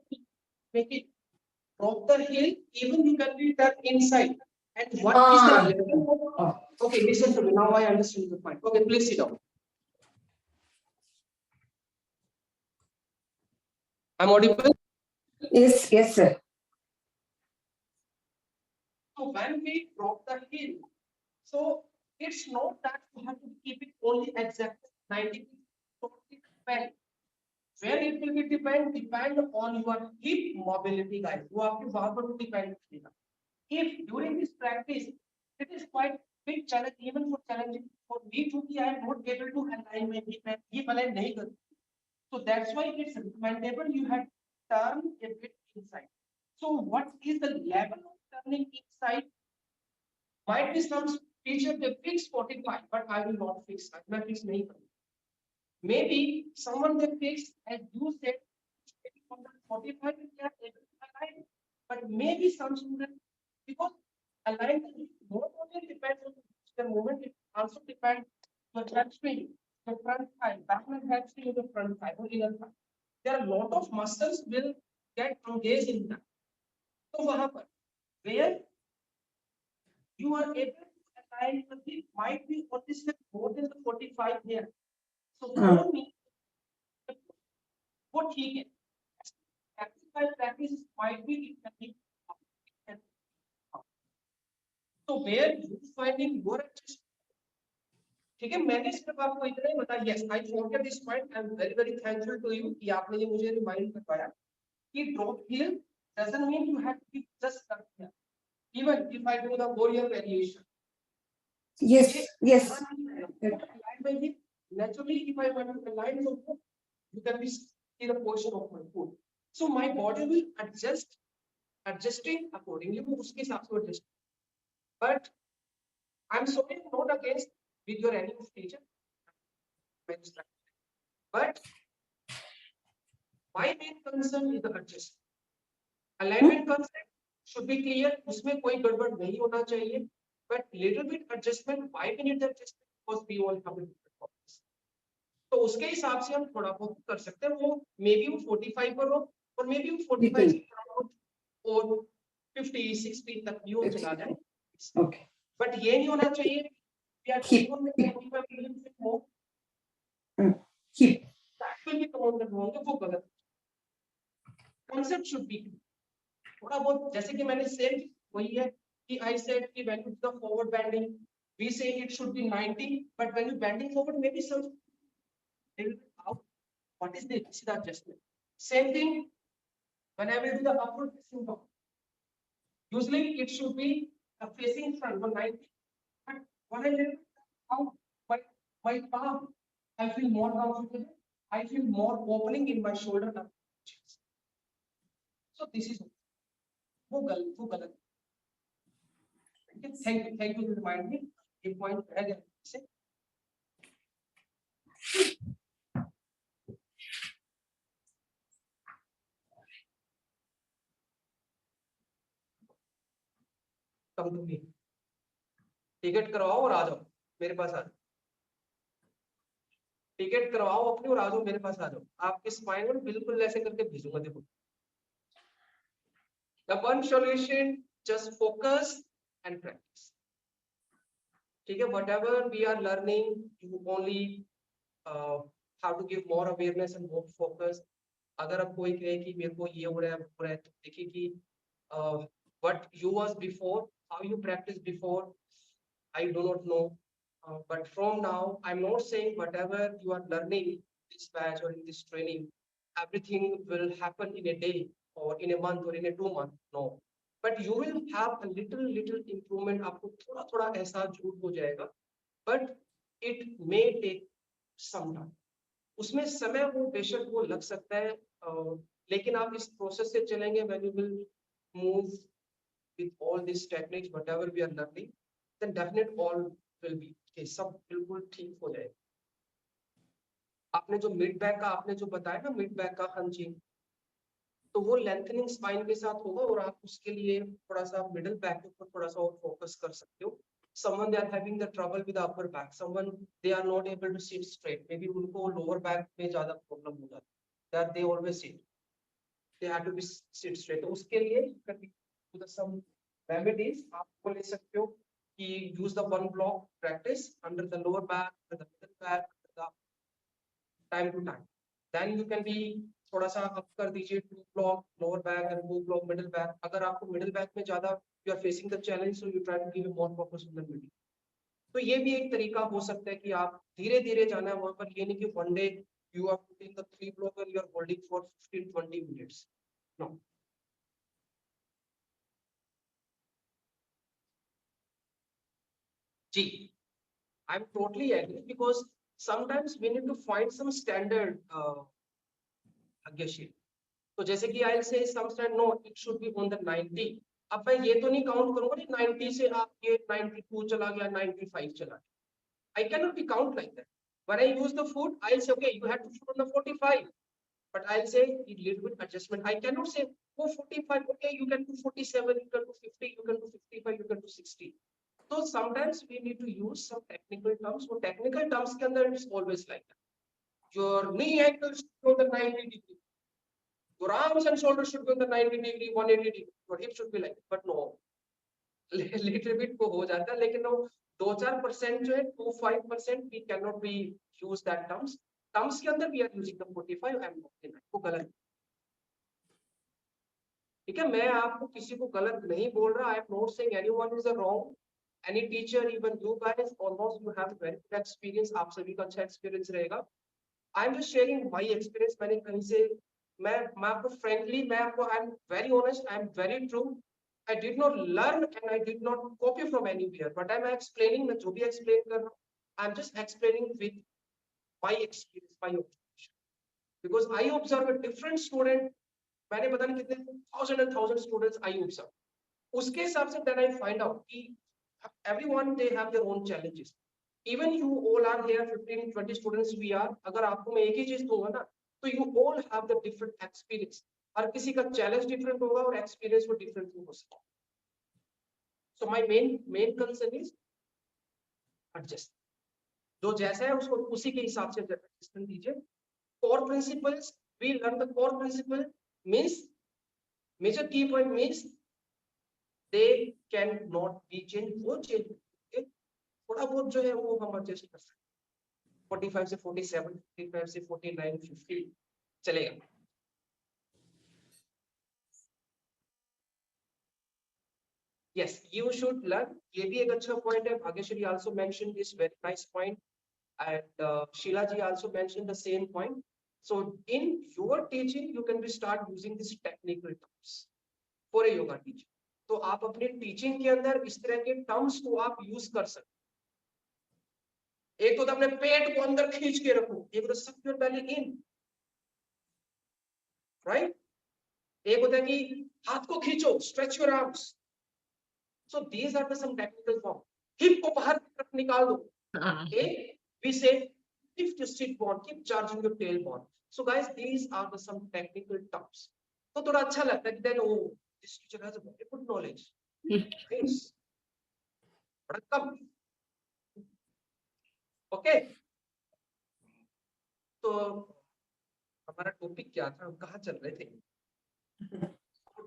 make it drop the heel, even you can be that inside. And what is the level of, okay, listen to me. Now I understand the point. Okay, please sit down. I'm audible? Yes, sir. So when we drop the heel, so it's not that you have to keep it only exactly 90 degrees. Totally depend. Where it will be depend on your hip mobility, guys. वो आपके वहां पर depend करेगा. If during this practice, it is quite big challenge, even for challenging for me to be, I am not able to align my hip and hip align नहीं कर. So that's why it's recommendable you have to turn a bit inside. So what is the level of turning inside? Might be some teacher they fix 45, but I will not fix. I will fix नहीं करूँ. Maybe someone they fix, as you said, from the 45 they are able to align, but maybe some students, because alignment not only depends on the movement, it also depends on the hamstring, the front thigh, back leg hamstring, the front thigh, or inner thigh. There are a lot of muscles will get engaged in that. So वहाँ पर where you are able to align the hip might be on this more than the 45 here. So for me, what he can practice might be it can be. So where you finding your adjustment? ठीक है, मैंने सिर्फ आपको इतना ही बताया. Yes, I forget this point. I am very thankful to you कि आपने ये मुझे रिमाइंड करवाया कि drop heel doesn't mean you have to be just stuck here. Even if I do the warrior variation. Yes. Naturally, if I want to align the foot, you can be see the position of my foot. So my body will adjusting accordingly. वो उसके हिसाब से adjust. But I'm sorry, not against with your any teacher. But my main concern is the adjustment. Alignment concept should be clear. उसमें कोई गड़बड़ नहीं होना चाहिए. But little bit adjustment. Why we need the adjustment? Because we all have different problems. तो उसके हिसाब से हम थोड़ा बहुत कर सकते हैं. वो मे बी वो 45 पर हो और मे बी वो 45 से और 50 60 तक भी वो चला जाए. Okay. But ये नहीं होना चाहिए. We are Keep. on the 45 million more. Keep. That will be commanded wrong. वो गलत. Concept should be clear. थोड़ा बहुत जैसे कि मैंने सेम वही है कि I said कि when you do the forward bending, we say it should be 90, but when you bending forward, maybe some out. What is the adjustment? Same thing when I will do the upward facing dog. Usually it should be facing front 90, when I let out my palm, I feel more comfortable. I feel more opening in my shoulder. So this is वो गलत. Thank you to remind me. A point रह गया से. Come to me. Ticket करवाओ और आ जाओ मेरे पास आ जाओ. टिकट करवाओ अपनी और आ जाओ मेरे पास आ जाओ. आपके स्पाइन में बिल्कुल ऐसे करके भेजूंगा. देखो. The one solution, just focus and practice. ठीक है, whatever we are learning, you only have to give more awareness and more focus. अगर अब कोई कहे कि मेरे को ये हो रहा है वो हो रहा है तो देखिए कि what you was before, how you practiced before, I do not know. But from now, I'm not saying whatever you are learning in this batch or in this training, everything will happen in a day or in a month or in a 2 month. No. But you will have a little improvement. आपको थोड़ा थोड़ा एहसास जरूर हो जाएगा. But it may take some time. उसमें समय वो बेशक वो लग सकता है, लेकिन आप इस प्रोसेस से चलेंगे. When you will move with all these techniques, whatever we are learning, then definitely all will be okay. सब बिल्कुल ठीक हो जाएगा. आपने जो मिड बैक का आपने जो बताया ना, मिड बैक का हंचिंग, तो वो लेंथनिंग स्पाइन के साथ होगा और आप उसके लिए थोड़ा सा मिडिल बैक के ऊपर थोड़ा सा और फोकस कर सकते हो. Someone they are having the trouble with the upper back, someone they are not able to sit straight, maybe उनको lower back में ज्यादा प्रॉब्लम हो जाती है, that they always sit, they have to be sit straight. तो उसके लिए to the some remedies आपको ले सकते हो कि use the one block practice under the lower back, under the middle back, the time to time. Then you can be थोड़ा सा अप कर दीजिए 2 block lower back and 2 block middle back. अगर आपको middle back में ज्यादा you are facing the challenge, so you try to give more focus on the middle. तो ये भी एक तरीका हो सकता है कि आप धीरे धीरे जाना है वहां पर. ये नहीं कि one day you are putting the 3 block and you are holding for 15-20 minutes. No. Ji, I'm totally agree because sometimes we need to find some standard aggression. तो जैसे कि I'll say some standard, no, it should be on the 90. अब मैं ये तो नहीं count करूंगा कि 90 से आप ये 92 चला गया 95 चला गया. I cannot be count like that. When I use the foot, I'll say okay, you have to put on the 45, but I'll say a little bit adjustment. I cannot say oh 45, okay, you can do 47, you can do 50, you can do 55, you can do 60. So sometimes we need to use some technical terms. So technical terms के अंदर it's always like that. Your knee angle should go the 90 degree. Your arms and shoulders should go the 90 degree, 180 degree. Your hips should be like, but no. Little bit को हो जाता है, लेकिन वो 2-4% जो है 2-5% we cannot be use that terms. Terms के अंदर we are using the 45 and 49. वो गलत. ठीक है, मैं आपको किसी को गलत नहीं बोल रहा. I am not saying anyone is wrong. Any teacher, even you guys, almost you have very good experience. आप सभी का अच्छा experience रहेगा. I'm just sharing my experience. मैंने कहीं से मैं आपको frankly मैं आपको I'm very honest, I'm very true. I did not learn and I did not copy from anywhere. But I'm explaining, मैं जो भी explain कर रहा हूँ, I'm just explaining with my experience, my observation. Because I observe a different student. मैंने पता नहीं कितने thousand students I observe. उसके हिसाब से then I find out कि everyone they have their own challenges. Even you all are here 15-20 students we are. अगर आपको मैं एक ही चीज दूंगा ना, तो you all have the different experience. हर किसी का challenge different होगा और experience वो different हो सकता है. So my main concern is adjust. जो जैसा है उसको उसी के हिसाब से adjustment दीजिए. Core principles, we learn the core principle means major key point means they cannot be changed. वो change थोड़ा बहुत जो है वो हम एडजस्ट कर सकते हैं. 45 से 47, 45 से 49, 50 चलेगा. Yes, you should learn. ये भी एक अच्छा point है. Bhagyashri also mentioned this very nice point, and Sheila ji also mentioned the same point. So in your teaching, you can be start using these technical terms for a yoga teacher. तो आप अपने teaching के अंदर इस तरह के terms को आप use कर सकते. एक तो अपने पेट को अंदर खींच के रखो, एक तो suck your belly in, right? एक होता है कि हाथ को खींचो, stretch your arms. So these are the some technical form. Hip को बाहर की तरफ निकाल दो. Okay, we say lift your sit bone, keep charging your tailbone. So guys, these are the some technical terms. तो थोड़ा अच्छा लगता है कि then oh, this teacher has a very good knowledge. Yes. बड़ा कम. Okay. तो हमारा टॉपिक क्या था, हम कहाँ चल रहे थे?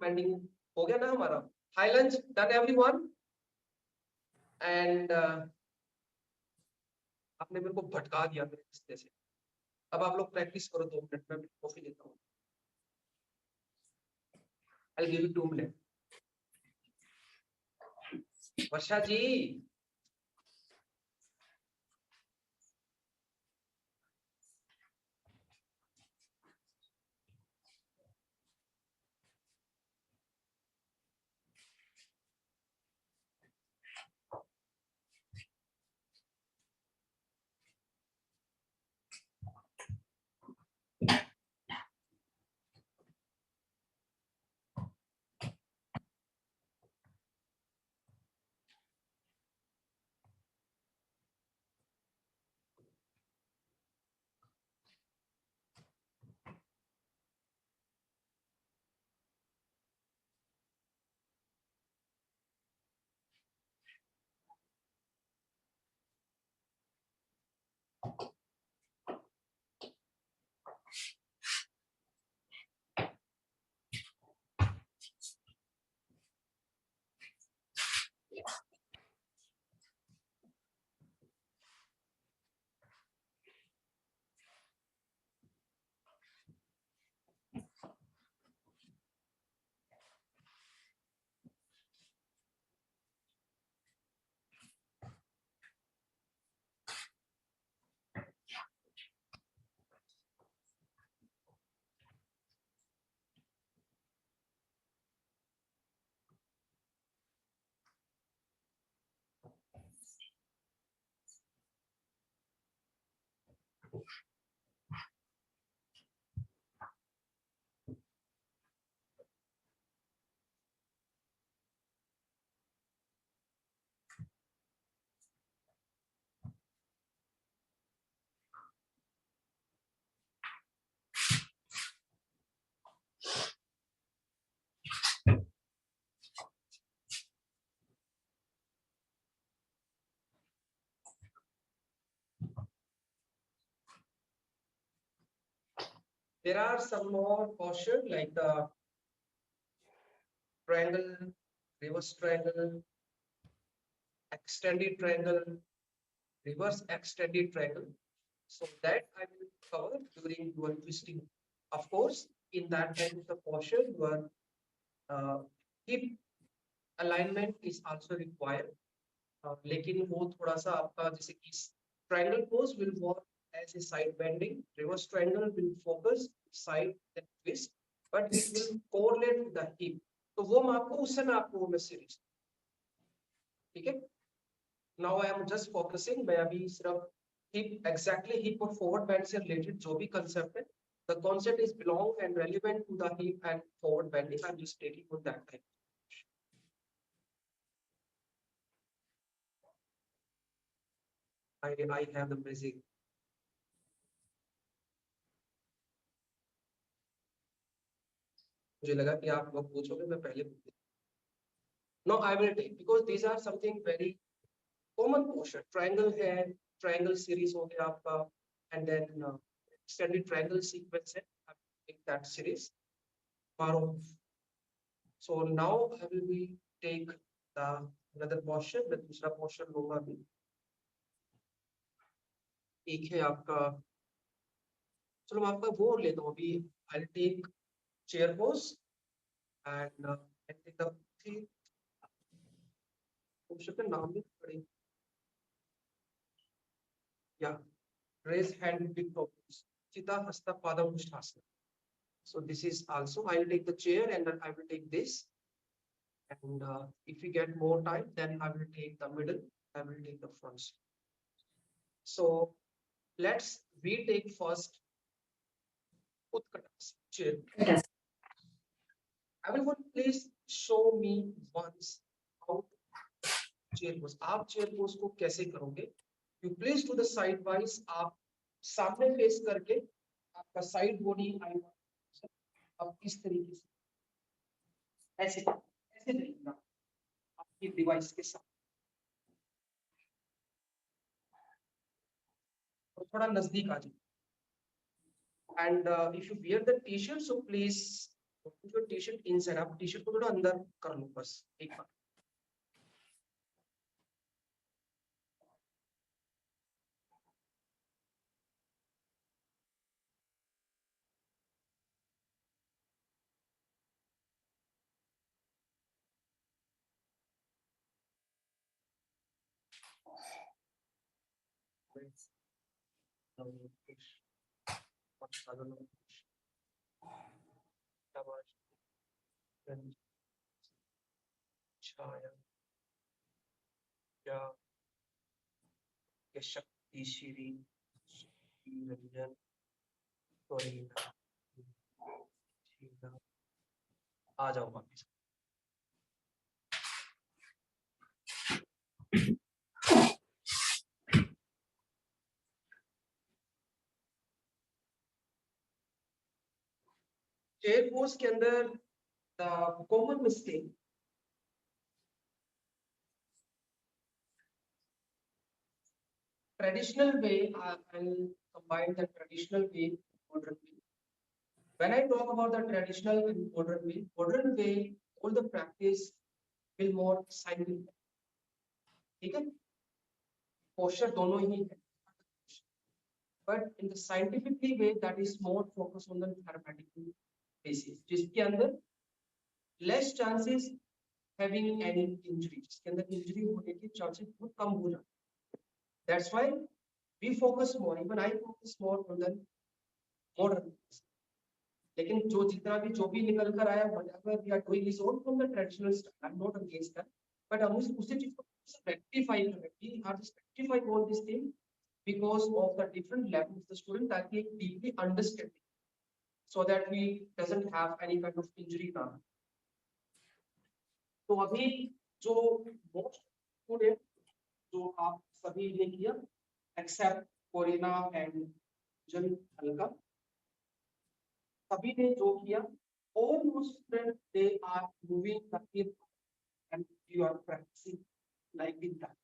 बेंडिंग हो गया ना हमारा. High lunge done everyone. And आपने मेरे को भटका दिया मेरे रास्ते से. अब आप लोग प्रैक्टिस करो 2 मिनट में, कॉफी लेता हूँ. I'll give you 2 minutes. Varsha ji, there are some more posture like the triangle, reverse triangle, extended triangle, reverse extended triangle. So that I will cover during your twisting. Of course, in that kind of the posture, your hip alignment is also required. लेकिन वो थोड़ा सा आपका जैसे कि triangle pose will work as a side bending, reverse triangle will focus side and twist, but it will correlate with the hip. तो वो मैं आपको उस समय आपको वो मैं सीरीज, ठीक है? Now I am just focusing, मैं अभी सिर्फ hip exactly hip और forward bend से related जो भी concept है, the concept is belong and relevant to the hip and forward bending. I'm just taking on that time. I have the basic. मुझे लगा कि आप लोग पूछोगे, मैं पहले पूछ. No, I will take because these are something very common posture. Triangle है, triangle series हो गया आपका, and then extended triangle sequence है. I will take that series. So now I will be take the another posture. मैं दूसरा posture लूँगा अभी. एक है आपका, चलो मैं आपका वो लेता हूँ अभी. I'll take chair pose and I'll take the posture का नाम भी पढ़ेंगे. Yeah, raise hand big toe pose. Chitta Hasta Pada Mushtasana. So this is also, I will take the chair and then I will take this. And if we get more time, then I will take the middle. I will take the front. So let's retake first Utkatas chair. Yes. Everyone, please show me once how chair pose. आप chair pose को कैसे करोगे? You place to the side wise. आप सामने face करके आपका side body आई अब इस तरीके से ऐसे ऐसे तरीके आपकी डिवाइस के साथ और थोड़ा नजदीक आ जाए. And if you wear the t-shirt, so please put your t-shirt inside. आप t-shirt को थोड़ा अंदर कर लो बस एक बार. शक्ति श्री रंजन आ जाओ वापिस. चेयर पोज के अंदर the common mistake traditional way. I'll combine the traditional way and modern way. When I talk about the traditional and modern way, all the practice will more scientific. ठीक है? Posture दोनों ही है. But in the scientifically way, that is more focused on the therapeutic basis. जिसके अंदर less chances having any injury. जिसके अंदर injury होने के chances बहुत कम हो जाते. That's why we focus more. Even I focus more on the modern. लेकिन जितना भी जो भी निकल कर आया, whatever we are doing is all from the traditional style. I'm not against that, but हम उसी चीज को rectify करें. We are just rectifying all these things because of the different levels of the student that we deeply understand, so that we doesn't have any kind of injury now. तो अभी जो most student जो आप सभी ने किया, except Corina and जन हल्का, सभी ने जो किया, all most students they are moving the hip and you are practicing like that.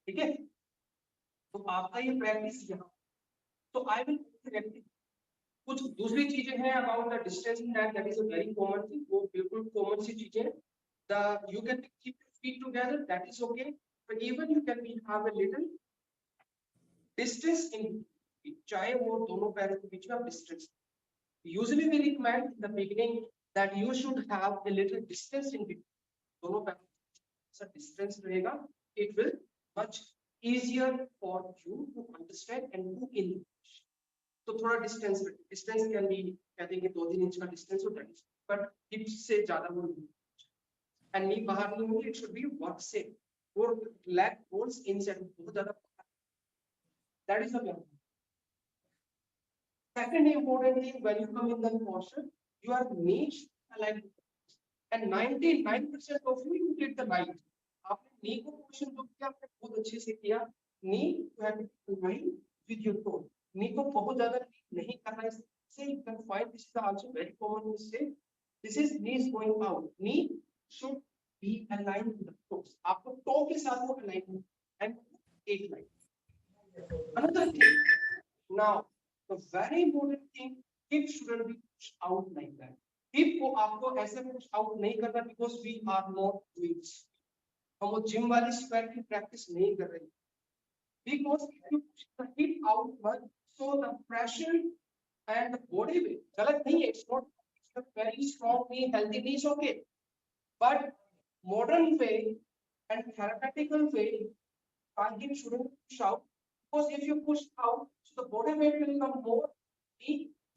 ठीक है? तो आपका ये practice यहाँ. So I will correct it. कुछ दूसरी चीजें हैं about the distancing that is a very common thing. वो बिल्कुल common सी चीजें हैं. You can keep your feet together, that is okay. But even you can have a little distance in between. चाहे वो दोनों पैरों के बीच में आप distance. Usually we recommend in the beginning that you should have a little distance in between. दोनों पैरों का distance रहेगा. It will much easier for you to understand and do in English. तो थोड़ा distance can be कहते हैं कि 2-3 inch का distance होता है, but hips से ज़्यादा वो नहीं. And knee बाहर नहीं होगी. It should be what shape. और leg bones inside बहुत ज़्यादा. That is the way. Second important thing, when you come in the posture, your knees aligned, and 99% of you did the right. आपने knee को position जो किया आपने बहुत अच्छे से किया. Knee you have to align with your toe. Knee को बहुत ज़्यादा नहीं करना है. Say you can find this is also very common mistake. This is knees going out. Knee should be aligned with the toes. आपको toe के साथ वो align and एक line. Another thing. Now, the very important thing, hip shouldn't be pushed out like that. Hip को आपको ऐसे push out नहीं करना because we are not doing. हम वो gym वाली squat की practice नहीं कर रहे. Because if you push the hip outward, so the pressure and the body weight, गलत नहीं है. It's not. It's a very strong knee, healthy knee is okay. But modern way and therapeutical way, our hip shouldn't push out. Because if you push out, so the body weight will come more,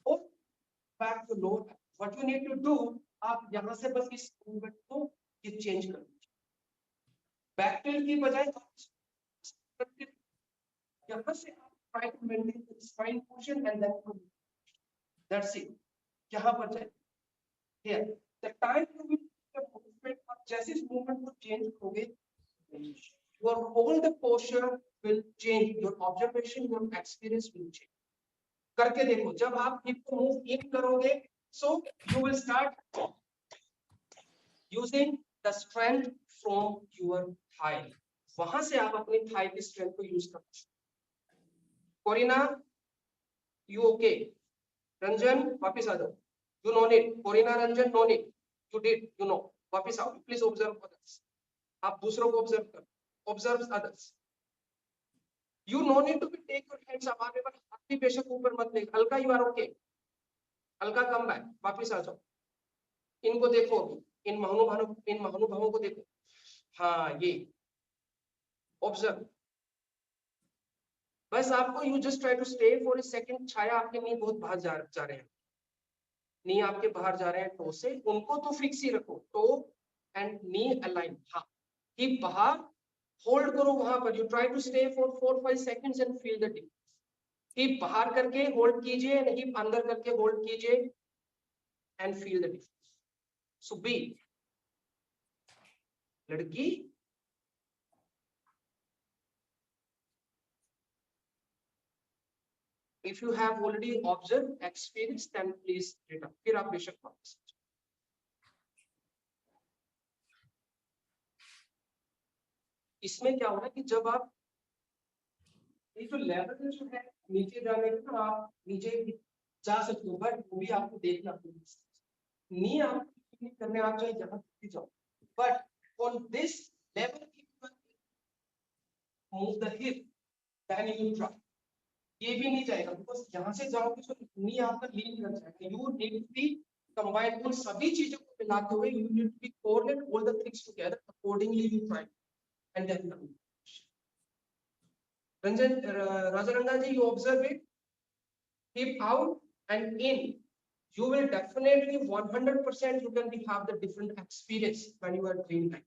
or back to lower. What you need to do, आप यहाँ से बस इस movement को ये change कर दीजिए. Back tilt की बजाय यहाँ से आप try to maintain the spine position and then that's it. यहाँ पर जाए here the time you will the movement और जैसे इस movement को change करोगे your whole the posture will change, your observation, your experience will change. करके देखो, जब आप hip को move in करोगे, so you will start using the strength from your thigh. वहां से आप अपनी thigh की strength को use कर सकते हो. Corina, you okay? रंजन, वापिस आ जाओ. You no need. Corina, Ranjan, no need. You did, you know. वापिस आओ. Please observe others. आप दूसरों को observe करो. Observe others. You no need to be take your hands up. आप एक बार हाथ भी बेशक ऊपर मत ले. Alka, you are okay. Alka, come back. वापिस आ जाओ. इनको देखो, इन महानुभावों को देखो. हाँ, ये observe. बस आपको you just try to stay for a second. छाया आपके नी बहुत बाहर जा रहे हैं. नी आपके बाहर जा रहे हैं टो से. उनको तो फिक्स ही रखो. Toe and knee align. हाँ, हिप बाहर होल्ड करो वहां पर. You try to stay for 4-5 seconds and feel the difference. Hip बाहर करके होल्ड कीजिए, हिप अंदर करके होल्ड कीजिए and feel the difference. So be लड़की, if you have already observed experience then please return. फिर आप बेशक वापस. इसमें क्या होगा कि जब आप ये जो लेवल जो है नीचे जाने का, आप नीचे जा सकते हो, बट वो भी आपको देखना पड़ेगा. नी आप करने आप चाहे जहां भी जाओ, but on this level if you move the hip then you try. ये भी नहीं जाएगा बिकॉज यहाँ से जाओगे तो नी आपका लीन कर जाएगा. You need to be combine उन सभी चीजों को मिलाते हुए. You need to be coordinate all the things together accordingly. You try and then Ranjan, Rajaranga ji, you observe it. Hip out and in. You will definitely 100% you can have the different experience when you are doing that.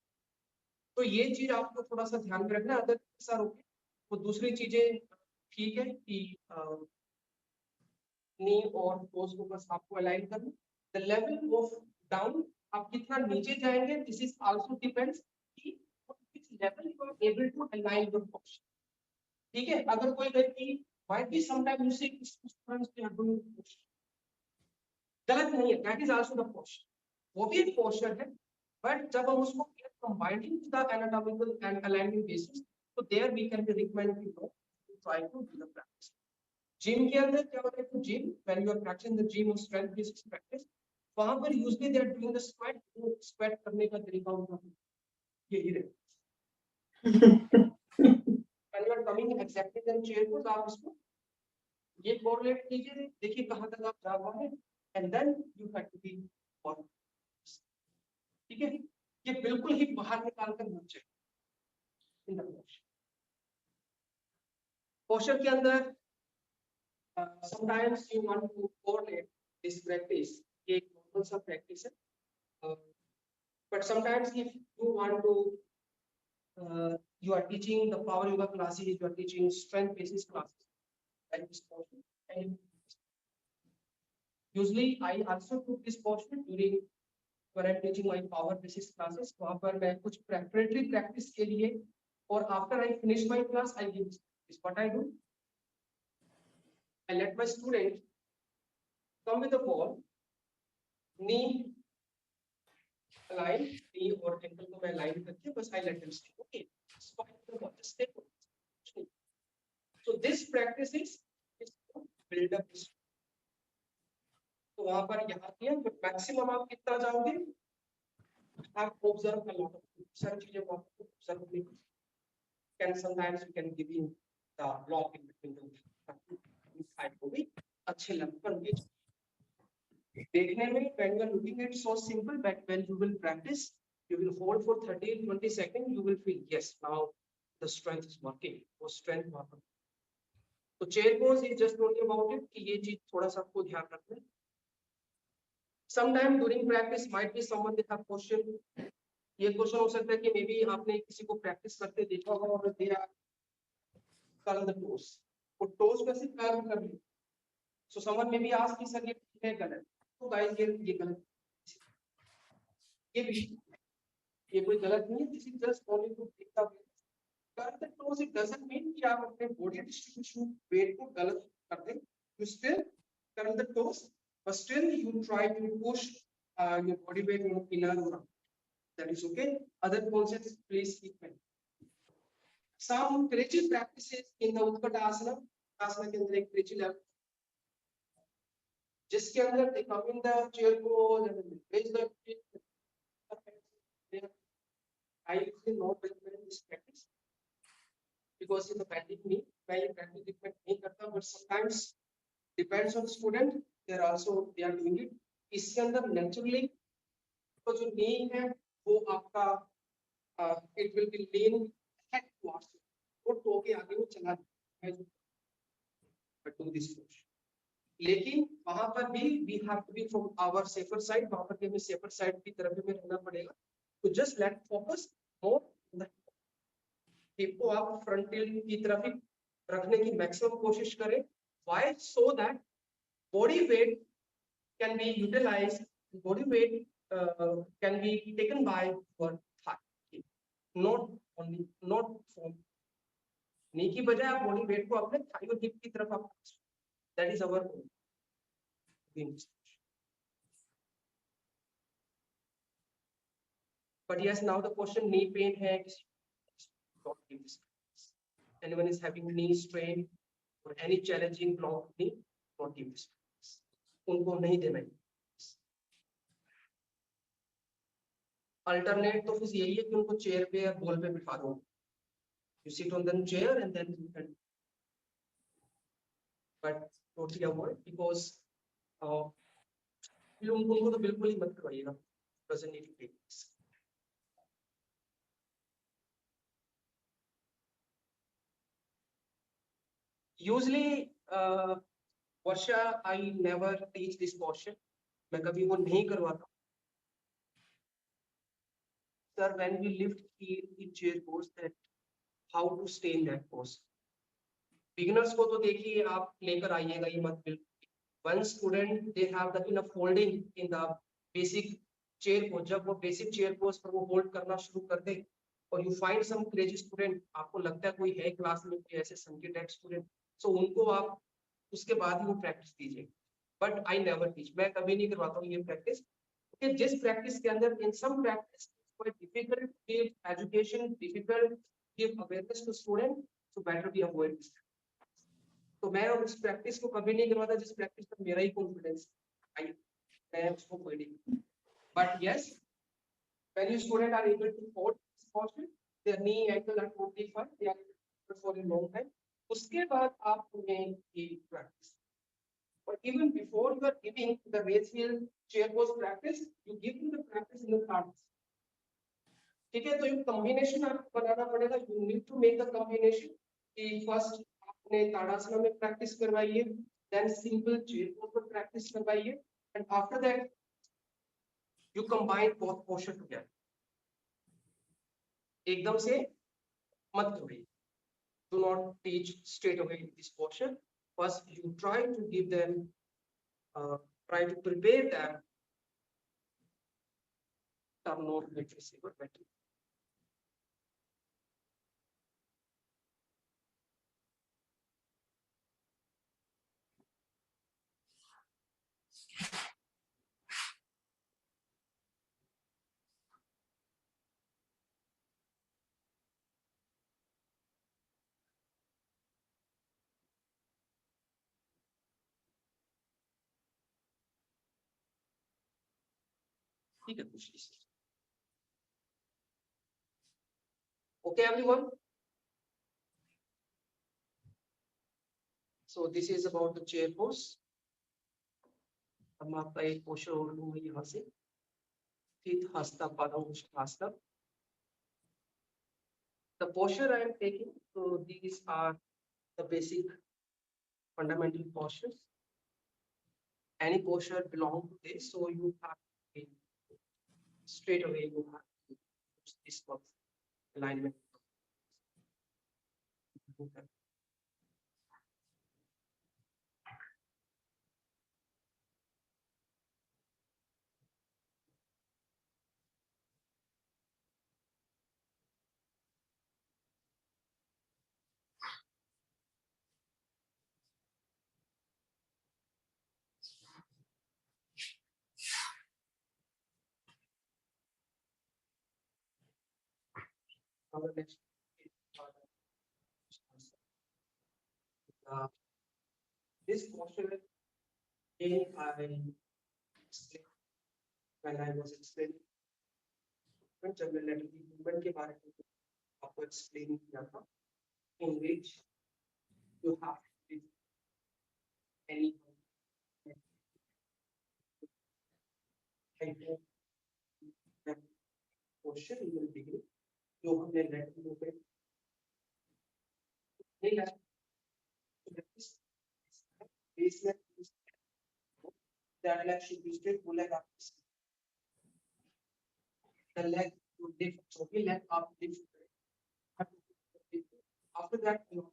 तो ये चीज आपको थोड़ा सा ध्यान में रखना. Other sir okay, वो दूसरी चीजें ठीक है कि नी और टोस को बस आपको अलाइन करना. द लेवल ऑफ डाउन आप कितना नीचे जाएंगे, दिस इज आल्सो डिपेंड्स कि which level you are able to align your posture. ठीक है, अगर कोई व्यक्ति might be sometimes you see students they are doing posture, गलत नहीं है, that is also the posture. वो भी एक posture है, but जब हम उसको combining with the anatomical and aligning basis, so there we can be recommend people to try to do the practice. Gym के अंदर क्या होता है कि gym when you are practicing the gym or strength based practice, वहां पर usually they are doing the squat. वो squat करने का तरीका उनका यही रहता है. when you are coming exactly the chair को आप इसको ये कोरिलेट कीजिए, देखिए कहां तक आप जा रहे हैं and then you have to be on. ठीक है, ये बिल्कुल ही बाहर निकाल कर मत जाए. इन द पोस्चर के अंदर sometimes you want to coordinate this practice. ये एक normal सा practice है, but sometimes if you want to you are teaching the power yoga classes, you are teaching strength basis classes like this portion, and usually I also took this portion during when I'm teaching my power basis classes. वहाँ पर मैं कुछ preparatory practice के लिए और after I finish my class I give this. What I do, I let my student come with the ball, knee align, knee और ankle को मैं align करके बस I let them stay. Okay, spine the ball, just stay put. So this practice is to build up this. तो वहाँ पर यहाँ किया, but maximum आप कितना जाओगे? आप observe a lot of सारी चीजें को आप observe नहीं. Can sometimes you can give in the block in between the side को भी अच्छे लेवल पर भी देखने में when you are looking at so simple, but when you will practice you will hold for 30-20 seconds, you will feel yes now the strength is working. वो strength वहाँ पर. तो chair pose is just only about it कि ये चीज थोड़ा सा आपको ध्यान रखना है. Sometime during practice might be someone they have question. ये क्वेश्चन हो सकता है कि मे बी आपने किसी को प्रैक्टिस करते देखा होगा और they are curl the toes. वो toes को ऐसे curl कर ली. So someone may be asked कि सर ये है गलत. तो guys ये गलत. ये भी ये कोई गलत नहीं है. This is just only to take the curl the toes. It doesn't mean कि आप अपने body distribution weight को गलत कर दें. You still curl the toes, but still you try to push your body weight in and around. That is okay. Other concepts, please keep in mind. Some creative practices in the Utkat Asana. Asana के अंदर एक creative level, जिसके अंदर they come in the chair pose and then they raise the chair. I usually not recommend this practice because in the bending knee, मैं ये practice recommend नहीं करता, but sometimes depends on student. They are doing it. इसके अंदर naturally तो जो knee है वो आपका it will be lean head towards you. वो टो के आगे वो चला है but do this push. लेकिन वहां पर भी we have to be from our safer side. वहां पर भी हमें safer side की तरफ में रहना पड़ेगा. तो just let focus more on the hip को आप front tilt की तरफ ही रखने की maximum कोशिश करें. Why? So that body weight can be utilized. Body weight can be taken by your thigh, not from knee की बजाय आप body weight को अपने thigh और hip की तरफ आप. That is our goal. But yes, now the question, knee pain है. Don't give this. Anyone is having knee strain or any challenging block knee, don't give this. उनको नहीं देना है. Alternate तो फिर यही है कि उनको चेयर पे या बॉल पे बिठा दो. You sit on the chair and then you can. But totally avoid because उनको तो बिल्कुल ही मत करवाइएगा. Doesn't need to take this. Usually, Varsha, I never teach this portion. मैं कभी वो नहीं करवाता. Sir, when we lift in chair pose, that how to stay in that pose. Beginners को तो देखिए आप लेकर आइएगा ये मत बिल्कुल. One student they have the enough holding in the basic chair pose. जब वो basic chair pose पर वो hold करना शुरू कर दे और you find some crazy student, आपको लगता है कोई है क्लास में कोई ऐसे संकी टाइप स्टूडेंट, so उनको आप उसके बाद ही वो प्रैक्टिस कीजिए. But I never teach. मैं कभी नहीं करवाता हूँ ये प्रैक्टिस. ओके, जिस प्रैक्टिस के अंदर इन सम practice quite difficult to give education, difficult to give awareness to student, so better we avoid this. तो मैं उस प्रैक्टिस को कभी नहीं करवाता जिस प्रैक्टिस पर मेरा ही कॉन्फिडेंस आई, मैं उसको कोई नहीं. But yes, when you student are able to hold this posture, their knee ankle are totally fine, they are able for a long time. उसके बाद आप उन्हें ये practice. But even before you are giving the raise heel chair pose practice, you give them the practice in the cards. ठीक है, तो ये combination आपको बनाना पड़ेगा. You need to make the combination. कि first आपने ताड़ासना में practice करवाइए, then simple chair pose पर practice करवाइए, and after that you combine both posture together. एकदम से मत करवाइए. Do not teach straight away this posture. First, you try to give them, try to prepare them. Turn on the receiver better. ठीक है, कुछ नहीं. Okay, everyone. So this is about the chair pose. हम आपका एक posture और लूंगा यहाँ से. फिर हस्ता पादांश हस्ता. The posture I am taking, so these are the basic fundamental postures. Any posture belong to this, so you have to straight away you have to use this for alignment. Now the next this posture again I explained when I was explaining जब मैं lateral movement के बारे में आपको explain किया था in which you have to do any that posture in the beginning जो हमने lateral movement नहीं किया basement that leg should be straight, वो leg up. The leg to lift, so we leg up lift. After that, you know,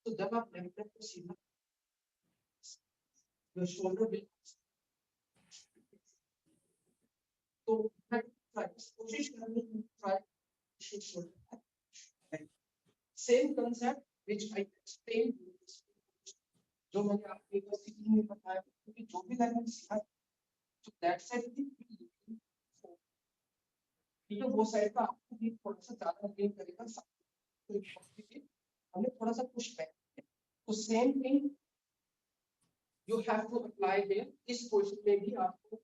so जब आप leg को सीधा, your shoulder will. तो कोशिश करनी है try shoulder. Same concept which I explained. जो मैंने आपके को सीखने में बताया क्योंकि जो भी लेवल सीखा तो दैट साइड भी ठीक है वो साइड का आपको भी थोड़ा सा ज्यादा गेन करेगा तो हमने थोड़ा सा पुश बैक तो same thing you have to apply there इस पोजीशन में भी आपको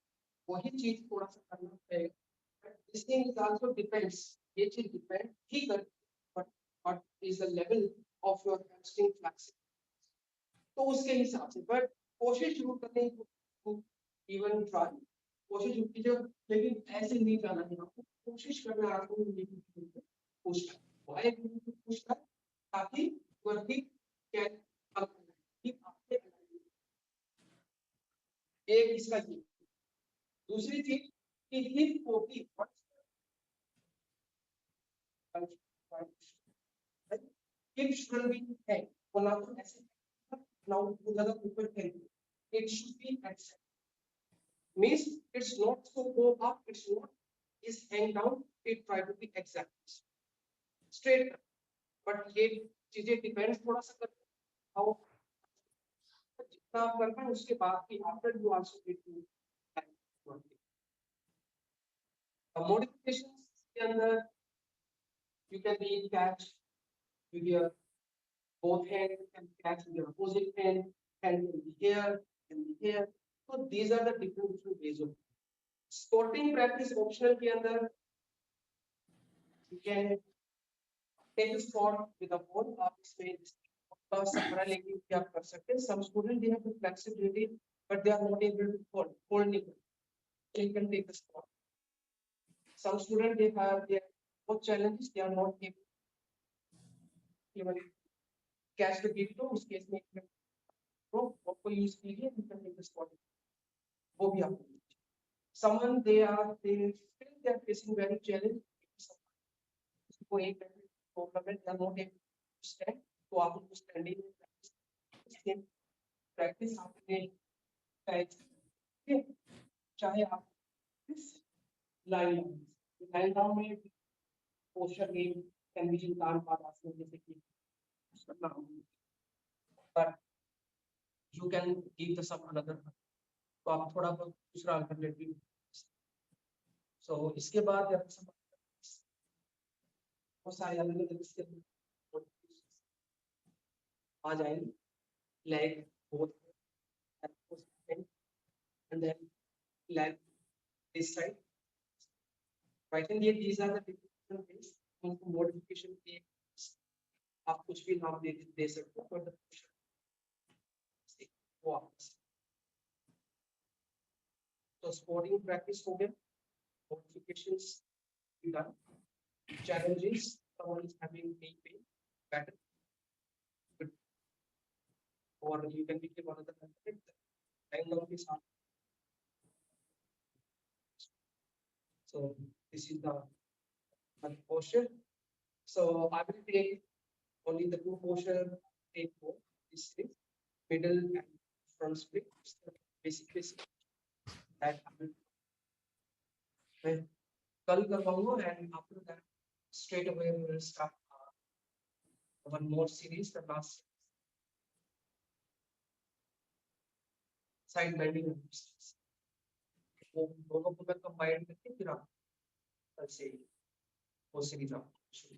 वही चीज थोड़ा सा करना पड़ेगा this thing is also depends ये चीज डिपेंड ही कर what is the level of your hamstring flexibility तो उसके हिसाब से बट कोशिश जरूर करने को इवन ट्राई कोशिश कीजिए लेकिन ऐसे नहीं जाना है आपको कोशिश करना है आपको पुश व्हाई पुश कर ताकि योर हिप कैन हिप आपके एक इसका ये दूसरी चीज कि हिप को भी हिप शुड बी है वो ना तो ऐसे now another people can it should be at means it's not so go up it's not is hang down it try to be exact straight but ये चीजें depends थोड़ा सा करते how जितना आप करते हैं उसके बाद भी after you also need to modifications के अंदर you can be catch with your both hands can catch with your opposite hand can be here can be here so these are the different ways of sporting practice optional के अंदर you can take a spot with a ball आप इसमें का सहारा लेके भी आप कर सकते हैं some students they have the flexibility but they are not able to hold नहीं so you can take a spot some students they have their both challenges they are not able even catch the beat तो उस case में आपको use कीजिए you can take the spot वो भी आपको someone they still they are facing very challenge को एक प्रॉब्लम है they are not able to stand तो आप उनको स्टैंडिंग में प्रैक्टिस आपने चाहे आप लाइन डाउन में posture game can be in कान पार्ट आसन जैसे कि but you can give the some another तो आप थोड़ा बहुत दूसरा अल्टरनेटिव सो इसके बाद बहुत सारे अलग अलग इसके आ जाएंगे leg both and then leg this side right and these are the different ways उनको modification के आप कुछ भी नाम दे सकते हो पर वो तो स्पोर्टिंग प्रैक्टिस हो गया modifications done challenges someone is having knee pain better but or you can give one of the lying down के साथ so this is the posture so I will take only the two posture take both this is middle and front split basic that I will कल करवाऊंगा and after that straight away we will start one more series the last side bending exercise वो दोनों को मैं combine करके फिर आप कल से वो सीरीज आप शुरू,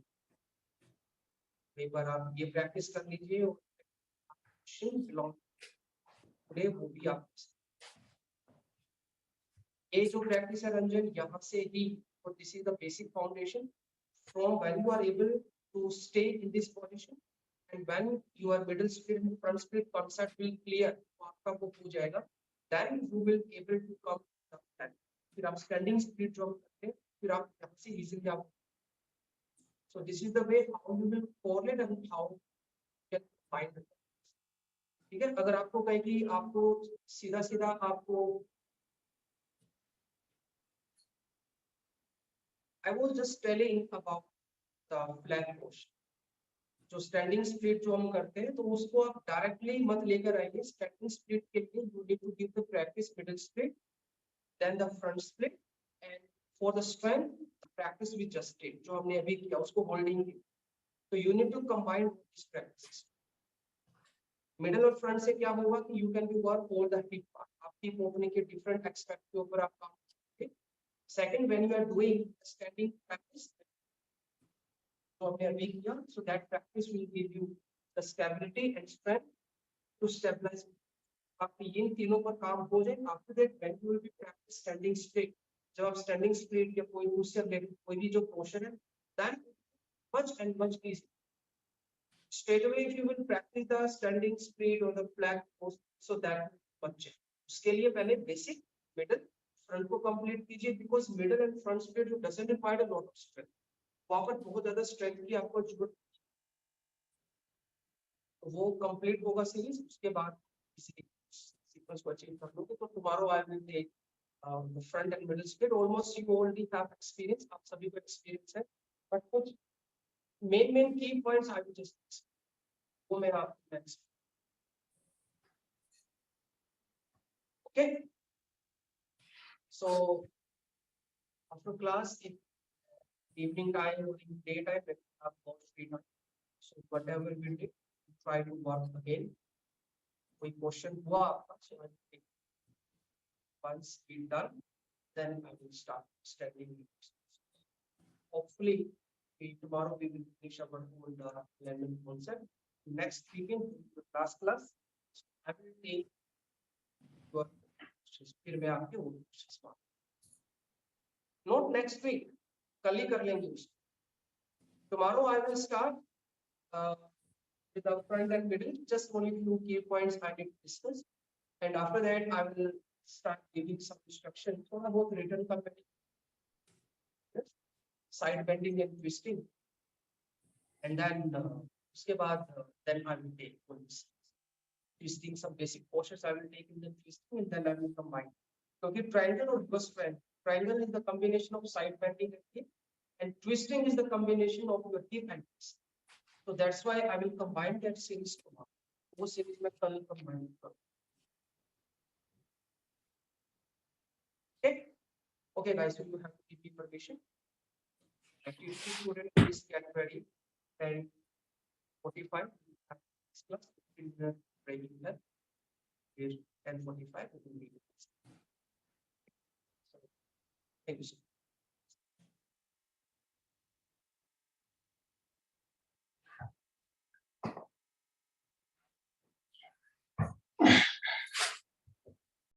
एक बार आप ये प्रैक्टिस कर लीजिए और टुडे वो भी आप, ये जो प्रैक्टिस है रंजन यहाँ से ही, और this is the basic foundation from when you are able to stay in this position and when your middle split and front split concept will clear, तो आपका वो हो जाएगा, then you will able to come down. फिर आप standing split जो हम करते हैं, फिर आप यहाँ से easily आप, so this is the way how you will correlate and how you can find it. ठीक है, अगर आपको कहे कि आपको सीधा सीधा आपको, I was just telling about the flag portion. जो स्टैंडिंग स्प्लिट जो हम करते हैं तो उसको आप डायरेक्टली मत लेकर आइए, स्टैंडिंग स्प्लिट के लिए you need to give the practice middle split, then the front split, and for the strength practice we just did जो हमने अभी किया उसको होल्डिंग की, तो you need to combine this practice. Middle और फ्रंट से क्या होगा कि you can be work all the hip part, आप हिप ओपनिंग के डिफरेंट एस्पेक्ट के ऊपर आप काम करेंगे। Second, when you are doing standing practice तो हमने अभी किया, so that practice will give you the stability and strength to stabilize. आपके इन तीनों पर काम हो जाए, after that when you will be practice standing straight, जब आप standing straight या कोई दूसरे related कोई भी जो पोर्शन है, then much and much easy. Straight away if you will practice the standing straight or the flat pose, so that much. उसके लिए पहले basic middle front को complete कीजिए, because middle and front split doesn't require a lot of strength. वहां पर बहुत ज्यादा strength की आपको जरूरत, वो कंप्लीट होगा सीरीज, उसके बाद सीक्वेंस को अचीव कर लोगे तो tomorrow I will take the front and middle split. Almost you already have experience, आप सभी को एक्सपीरियंस है, बट कुछ मेन की पॉइंट्स आई विल जस्ट वो मैं आपको next, okay. So after class in evening time or in daytime when you have more free time, so whatever we did, try to work again. कोई question हुआ आपका, so I think once we done, then I will start studying. Hopefully tomorrow we will finish our whole learning concept. Next weekend the class I will take your questions, फिर मैं आपके वो questions मार, not next week, कल ही कर लेंगे उसको। Tomorrow I will start with the front and middle, just only few key points I need to discuss, and after that I will start giving some instruction थोड़ा बहुत written का, side bending and twisting, and then उसके बाद then I will take twisting, some basic postures I will take in the twisting, and then I will combine. क्योंकि triangle और reverse triangle is the combination of side bending and hip, and twisting is the combination of your hip and twist. So that's why I will combine that series tomorrow. वो series में कल combine करूँ. Okay, okay guys, so you have to give me permission. Activity student, please get ready. 10:45 class in the breaking time. Here 10:45 we will meet. So, thank you so much.